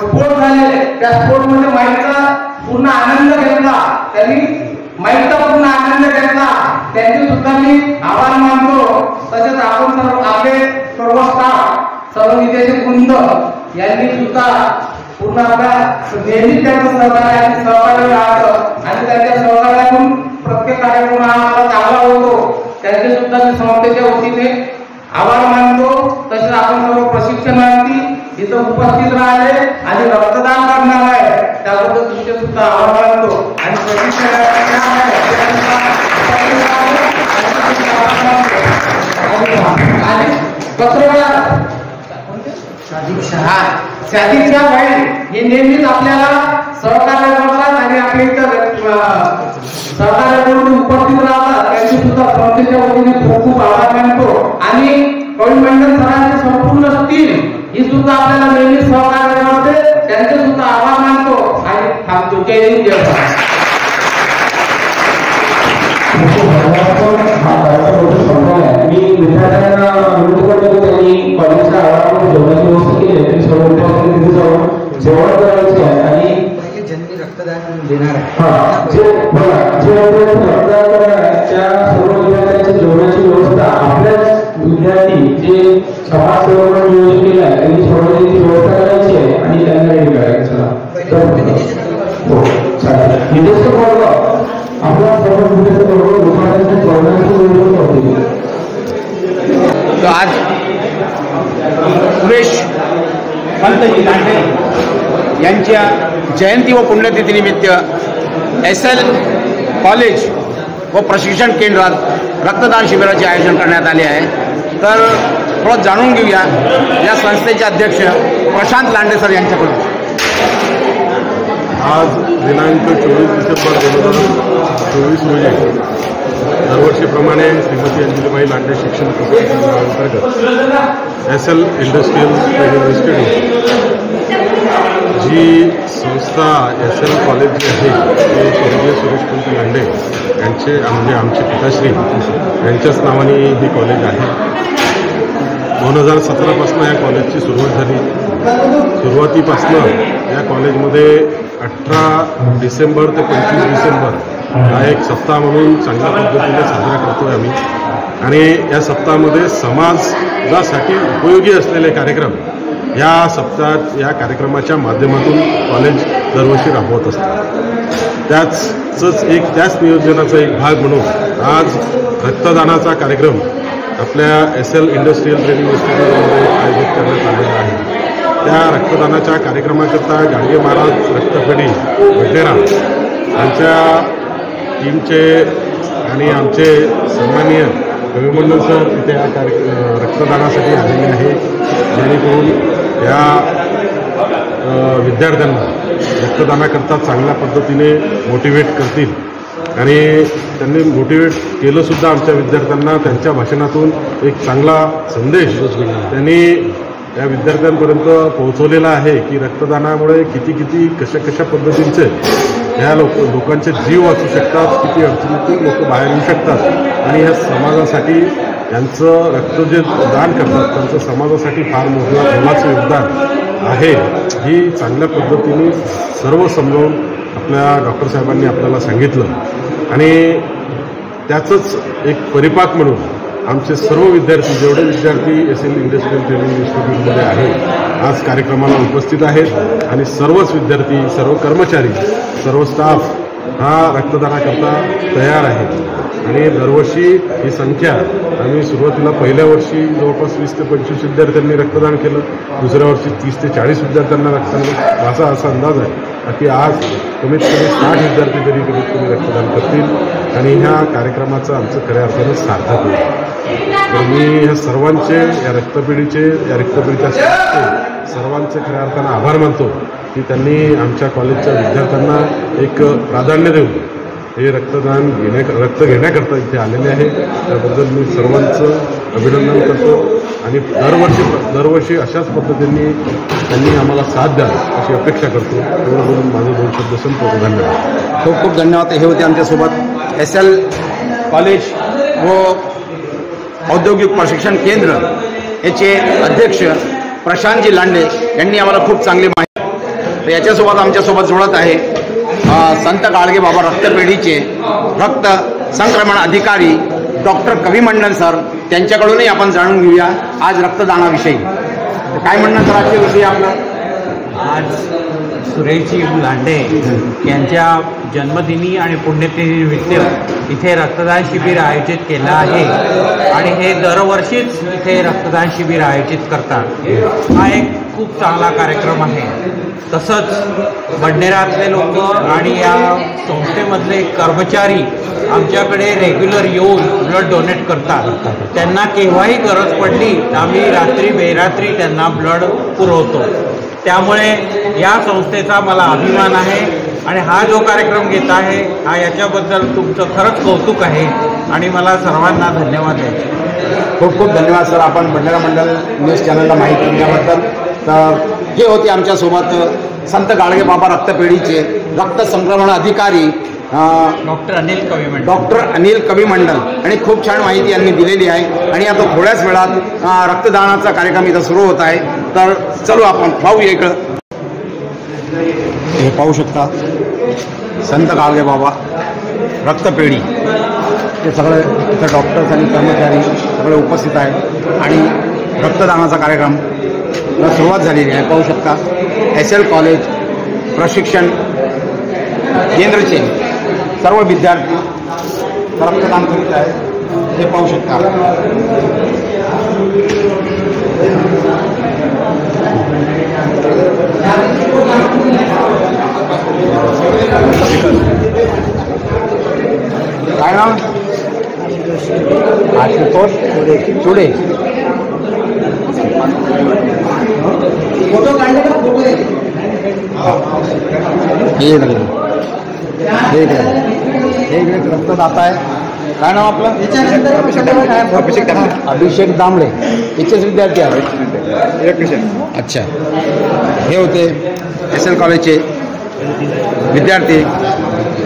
स्पोर्ट झाले त्या स्पोर्ट मध्ये माईकचा पूर्ण आनंद घेतला. त्यांनी माईकचा पूर्ण आनंद घेतला, त्यांचे सुद्धा मी आभार मानतो. तसेच आपण सर्व आपले सर्व स्टाफ, सर्व निदेशक वृंद यांनी सुद्धा पूर्ण आपल्या नेहमी त्यांचं सहकार्य राहतं आणि त्यांच्या सहकार्यातून प्रत्येक कार्यक्रम हा आपला चांगला होतो. त्यांचे सुद्धा मी संस्थेच्या वतीने आभार मानतो. तसेच आपण सर्व प्रशिक्षणार्थी इथं उपस्थित राहिले आणि रक्तदान करणार आहे त्याबद्दल तुमचे सुद्धा आभार मानतो. आणि साधिक्षा भाई हे नेहमीच आपल्याला सहकार्य करतात आणि आपल्या इथं सहकार्य करून उपस्थित राहतात. त्यांची सुद्धा संस्थेच्या वतीने खूप खूप आभार मानतो. आणि कवी मंडल सरांची संपूर्ण टीम ही सुद्धा आपल्याला नेहमी सहकार्य करते, त्यांचे सुद्धा आभार मानतो आणि थांबतो. जय हिंद, जय भारत. मी विद्यार्थ्यांना विनंती करतो की त्यांनी कॉलेजच्या आवारामध्ये जेवणाची व्यवस्था केली आहे. सर्व विद्यार्थी तिथे जाऊन जेवण करायचे आहे आणि ज्यांनी रक्तदान देणार आहे जे रक्तदान करणार आहे त्या सर्व विद्यार्थ्यांच्या जेवणाची व्यवस्था आपल्याच विद्यार्थी जे समाजसेवकांनी नियोजन केलं आहे त्यांनी सर्वांची व्यवस्था करायची आहे आणि त्यांना रेडी करायचं. हो चालेल. निदेशक वर्ग आपल्या सर्व निदेशक वर्ग लोकांच्या जेवणाची व्यवस्था होती. तो आज सुरेश पंतजी लांडे यांच्या जयंती व पुण्यतिथीनिमित्त SL कॉलेज व प्रशिक्षण केंद्रात रक्तदान शिबिराचे आयोजन करण्यात आले आहे. तर थोडं जाणून घेऊया या संस्थेचे अध्यक्ष प्रशांत लांडे सर यांच्याकडून. आज दिनांक 24 डिसेंबर 2024 रोजी दरवर्षीप्रमाणे श्रीमती अंजलीबाई लांडे शिक्षण अंतर्गत SL इंडस्ट्रियल ट्रेनिंग इन्स्टिट्यूट जी संस्था SL कॉलेज जी आहे ते स्वर्गीय सुरेश पंत लांडे यांचे म्हणजे आमचे पिताश्री यांच्याच नावाने ही कॉलेज आहे. 2017पासून या कॉलेजची सुरुवात झाली. सुरुवातीपासनं या कॉलेजमध्ये 18 डिसेंबर ते 25 डिसेंबर हा एक सप्ताह म्हणून चांगल्या पद्धतीने साजरा करतोय आम्ही. आणि या सप्ताहामध्ये समाजासाठी उपयोगी असलेले कार्यक्रम या सप्ताहात या कार्यक्रमाच्या माध्यमातून कॉलेज दरवर्षी राबवत असतात. त्याच नियोजनाचा एक भाग म्हणून आज रक्तदानाचा कार्यक्रम आपल्या SL इंडस्ट्रियल ट्रेनिंग इन्स्टिट्यूटमध्ये आयोजित करण्यात आलेला आहे. त्या रक्तदानाच्या कार्यक्रमाकरता गाडगे महाराज रक्तपेढी वडनेरा यांच्या टीमचे आणि आमचे सन्माननीय कविमंडल सर इथे या रक्तदानासाठी आलेले आहे. जेणेकरून या विद्यार्थ्यांना रक्तदानाकरता चांगल्या पद्धतीने मोटिवेट करतील. आणि त्यांनी मोटिवेट केलंसुद्धा आमच्या विद्यार्थ्यांना. त्यांच्या भाषणातून एक चांगला संदेश त्यांनी या विद्यार्थ्यांपर्यंत पोहोचवलेला आहे की रक्तदानामुळे किती कशा पद्धतींचे ह्या लोकांचे जीव वाचू शकतात, किती अडचणीतून लोक बाहेर येऊ शकतात आणि या समाजासाठी त्यांचं रक्त जे दान करतात त्यांचं समाजासाठी फार मोलाचं योगदान आहे ही चांगल्या पद्धतीने सर्व समजावून आपल्या डॉक्टर साहेबांनी आपल्याला सांगितलं आणि त्याचंच एक परिपाक म्हणून आमचे सर्व विद्यार्थी जेवढे विद्यार्थी SL इंडस्ट्रियल ट्रेनिंग इन्स्टिट्यूटमध्ये आहेत आज कार्यक्रमाला उपस्थित आहेत आणि सर्वच विद्यार्थी सर्व कर्मचारी सर्व स्टाफ हा रक्तदानाकरता तयार आहे आणि दरवर्षी ही संख्या आम्ही सुरुवातीला पहिल्या वर्षी जवळपास 20 ते 25 विद्यार्थ्यांनी रक्तदान केलं, दुसऱ्या वर्षी 30 ते 40 विद्यार्थ्यांना रक्तदान माझा असा अंदाज आहे की आज कमीत कमी 60 विद्यार्थी तरी कमीत कमी रक्तदान करतील आणि ह्या कार्यक्रमाचं आमचं खऱ्या अर्थानं सार्थक होईल. तर मी ह्या सर्वांचे या रक्तपेढीचे या रक्तपेढीच्या स्टाफचे सर्वांचे खऱ्या अर्थानं आभार मानतो की त्यांनी आमच्या कॉलेजच्या विद्यार्थ्यांना एक प्राधान्य देऊन हे रक्त घेण्याकरता इथे आलेले आहे. त्याबद्दल मी सर्वांचं अभिनंदन करतो आणि दरवर्षी अशाच पद्धतीने त्यांनी आम्हाला साथ द्यावी अशी अपेक्षा करतो. एवढं बोलून माझं 2 शब्द संपवतो. धन्यवाद. खूप खूप धन्यवाद. हे होते आमच्यासोबत SL कॉलेज व औद्योगिक प्रशिक्षण केंद्र याचे अध्यक्ष प्रशांतजी लांडे यांनी आम्हाला खूप चांगली माहिती. तर याच्यासोबत आमच्यासोबत जोडत आहे संत गाडगे बाबा रक्तपेढीचे रक्त संक्रमण अधिकारी डॉक्टर कवी मंडल सर. त्यांच्याकडूनही आपण जाणून घेऊया आज रक्तदानाविषयी. काय म्हणणं सर आजच्या विषयी आपलं? आज सुरेशजी लांडे यांच्या जन्मदिनी आणि पुण्यतिथीनिमित्त इथे रक्तदान शिबिर आयोजित केलं आहे आणि हे दरवर्षीच इथे रक्तदान शिबिर आयोजित करतात. हा एक खूप चांगला कार्यक्रम आहे. तसंच बडनेरातले लोक आणि या संस्थेमधले कर्मचारी आमच्याकडे रेग्युलर येऊन ब्लड डोनेट करतात. त्यांना केव्हाही गरज पडली तर आम्ही रात्री बेरात्री त्यांना ब्लड पुरवतो. त्यामुळे या संस्थेचा मला अभिमान आहे आणि हा जो कार्यक्रम घेत आहे हा याच्याबद्दल तुमचं खरंच कौतुक आहे आणि मला सर्वांना धन्यवाद द्यायचे. खूप खूप धन्यवाद सर. आपण बडनेरा मंडल न्यूज चॅनलला माहिती दिल्याबद्दल. तर हे होते आमच्यासोबत संत गाडगे बाबा रक्तपेढीचे रक्त संक्रमण अधिकारी डॉक्टर अनिल कवी मंडल आणि खूप छान माहिती यांनी दिलेली आहे. आणि आता थोड्याच वेळात रक्तदानाचा कार्यक्रम इथं सुरू होत आहे. तर चलो आपण पाहूया इकडं. हे पाहू शकता संत गाडगे बाबा रक्तपेढी ते सगळे इथं डॉक्टर्स आणि कर्मचारी सगळे उपस्थित आहेत आणि रक्तदानाचा कार्यक्रम सुरुवात झालेली आहे. पाहू शकता SL कॉलेज प्रशिक्षण केंद्रचे सर्व विद्यार्थी रक्तदान करीत आहेत. हे पाहू शकता. काय नाव? आशुतोष चुडे. फोटो काढले का? फोटो हे रक्तदाता आहे. काय नाव आपलं? अभिषेक दामळे. इथेच विद्यार्थी आहेत. अच्छा. हे होते SL कॉलेजचे विद्यार्थी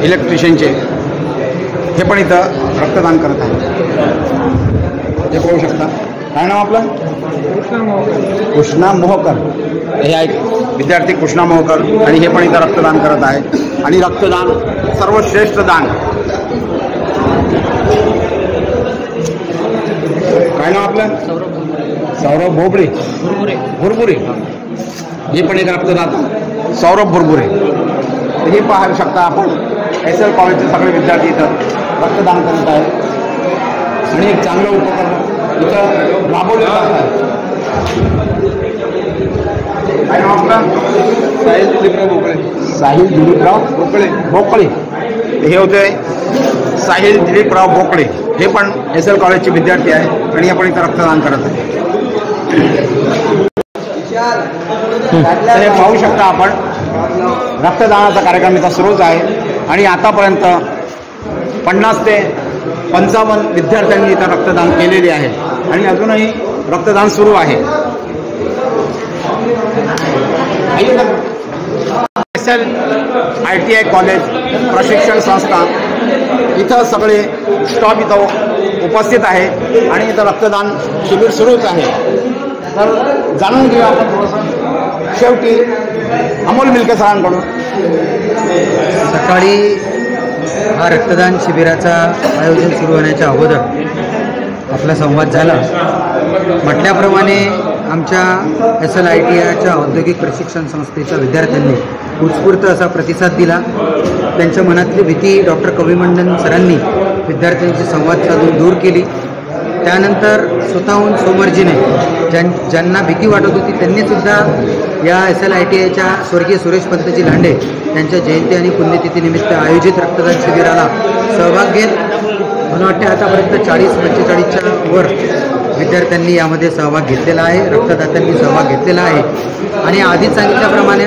इलेक्ट्रिशियनचे. हे पण इथं रक्तदान करत आहेत. हे पाहू शकता. काय नाव आपलं? कृष्णा मोहकर. हे आहेत विद्यार्थी कृष्णा मोहकर आणि हे पण इथं रक्तदान करत आहेत. आणि रक्तदान सर्वश्रेष्ठ दान. काय नाव आपलं? सौरभ भोबरे भुरभुरे. हे पण एक रक्तदाता सौरभ भुरभुरे. हे पाहू शकता आपण SL कॉलेजचे सगळे विद्यार्थी इथं रक्तदान करत आहेत आणि एक चांगलं उपकरण इथं राबवलं जात आहे. काय नाव आपलं? साहिल दिलीपराव भोकळे. हे होते साहिल दिलीपराव भोकळे. हे पण SL कॉलेजचे विद्यार्थी आहे आणि आपण इथं रक्तदान करत आहे. हे पाहू शकता आपण रक्तदानाचा कार्यक्रम इथं सुरूच आहे आणि आतापर्यंत 50 ते 55 विद्यार्थ्यांनी इथं रक्तदान केलेले आहे आणि अजूनही रक्तदान सुरू आहे. SL ITI कॉलेज प्रशिक्षण संस्था इथं सगळे स्टॉफ इथं उपस्थित आहे आणि इथं रक्तदान शिबिर सुरूच आहे. तर जाणून घेऊया आपण थोडंसं शेवटी अमोल मिल्के सरांकडून सकाळी हा रक्तदान शिबिराचा आयोजन सुरू होण्याच्या अगोदर आपला संवाद झाला. म्हटल्याप्रमाणे आमच्या SLITIच्या औद्योगिक प्रशिक्षण संस्थेच्या विद्यार्थ्यांनी उत्स्फूर्त असा प्रतिसाद दिला. त्यांच्या मनातली भीती डॉक्टर कविमंडन सरांनी विद्यार्थ्यांशी संवाद साधून दूर केली. त्यानंतर स्वतःहून सोमर्जीने ज्यांना भीती वाटत होती त्यांनीसुद्धा या SLITIच्या स्वर्गीय सुरेश पंतजी लांडे यांच्या जयंती आणि पुण्यतिथीनिमित्त आयोजित रक्तदान शिबिराला सहभाग घेत मला वाटते आतापर्यंत 40-45च्या वर विद्यार्थ्यांनी यामध्ये सहभाग घेतलेला आहे, रक्तदात्यांनी सहभाग घेतलेला आहे. आणि आधीच सांगितल्याप्रमाणे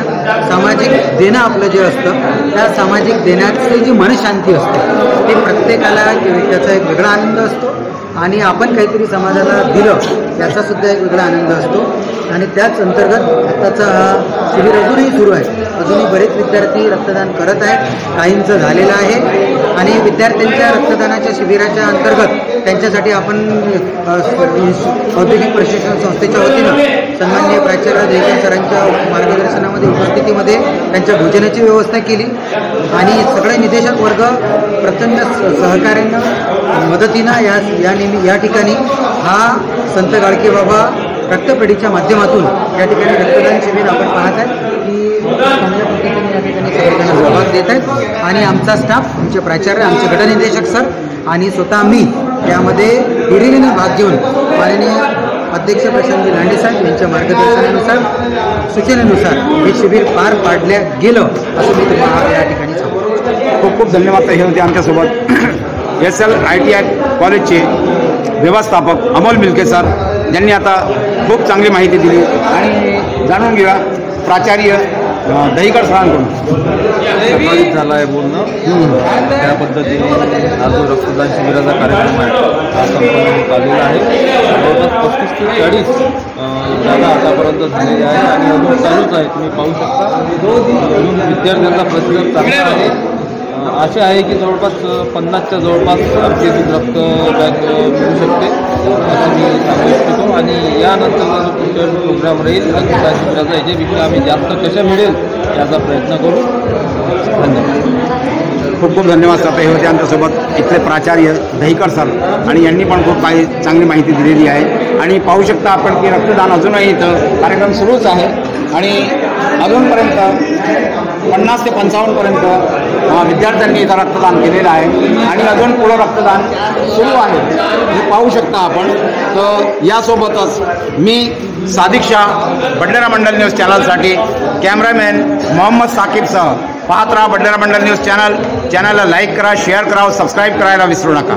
सामाजिक देणं आपलं जे असतं त्या सामाजिक देण्याची जी मनशांती असते ती प्रत्येकाला त्याचा एक वेगळा आनंद असतो आणि आपण काहीतरी समाजाला दिलं त्याचासुद्धा एक वेगळा आनंद असतो. आणि त्याच अंतर्गत आत्ताचा हा शिबिर अजूनही सुरू आहे. अजूनही बरेच विद्यार्थी रक्तदान करत आहेत, काहींचं झालेलं आहे. आणि विद्यार्थ्यांच्या रक्तदानाच्या शिबिराच्या अंतर्गत त्यांच्यासाठी आपण औद्योगिक प्रशिक्षण संस्थेच्या वतीनं सन्माननीय प्राचार्य देशमुख सरांच्या मार्गदर्शनामध्ये उपस्थितीमध्ये त्यांच्या भोजनाची व्यवस्था केली. आणि सगळे निदेशक वर्ग प्रचंड सहकार्यानं मदतीनं या ठिकाणी हा संत गाडगेबाबा रक्तपेढीच्या माध्यमातून या ठिकाणी रक्तदान शिबिर आपण पाहत आहे की चांगल्या पद्धतीने या ठिकाणी सगळेजण सहभाग देत आहेत. आणि आमचा स्टाफ, आमचे प्राचार्य, आमचे गटनिदेशक सर आणि स्वतः मी यामध्ये हिरिरीने भाग घेऊन माननीय अध्यक्ष प्रशांतजी लांडे साहेब यांच्या मार्गदर्शनानुसार सूचनेनुसार हे शिबिर पार पाडल्या गेलं असं मी तुम्हाला या ठिकाणी सांगतो. खूप खूप धन्यवाद. हे होते आमच्यासोबत SLITI कॉलेजचे व्यवस्थापक अमोल मिल्के सर, ज्यांनी आता खूप चांगली माहिती दिली. आणि जाणून घेऊया प्राचार्य दहीकर सरांकडून. सकाळीच झाला आहे बोलणं. त्या पद्धतीने हा जो रक्तदान शिबिराचा कार्यक्रम आहे हा संपन्न होत आलेला आहे. जवळपास 35 ते 40 जागा आतापर्यंत झालेल्या आहे आणि अजून चालूच आहे. तुम्ही पाहू शकता अजून विद्यार्थ्यांचा प्रतिसाद चांगला आहे. असे आहे की जवळपास 50च्या जवळपास आमची रक्त बँक मिळू शकते असं मी सांगू इच्छितो. आणि यानंतरचा जो पुढचा प्रोग्राम राहील रक्तदान शिबिराचा याच्यापेक्षा आम्ही जास्त कशा मिळेल याचा प्रयत्न करू. धन्यवाद. खूप खूप धन्यवाद सर. हे होते आमच्यासोबत इथले प्राचार्य दहीकर सर आणि यांनी पण खूप काही चांगली माहिती दिलेली आहे. आणि पाहू शकता आपण की रक्तदान अजूनही इथं कार्यक्रम सुरूच आहे आणि अजूनपर्यंत 50 ते 55पर्यंत विद्यार्थ्यांनी इथं रक्तदान केलेलं आहे आणि अजून पुढं रक्तदान सुरू आहे हे पाहू शकता आपण. तर यासोबतच मी सादिक शाह, बडनेरा मंडल न्यूज चॅनलसाठी कॅमेरामॅन मोहम्मद साकिबसह पाहत राहा बडनेरा मंडल न्यूज चॅनलला लाईक करा, शेअर करा, सबस्क्राईब करायला विसरू नका.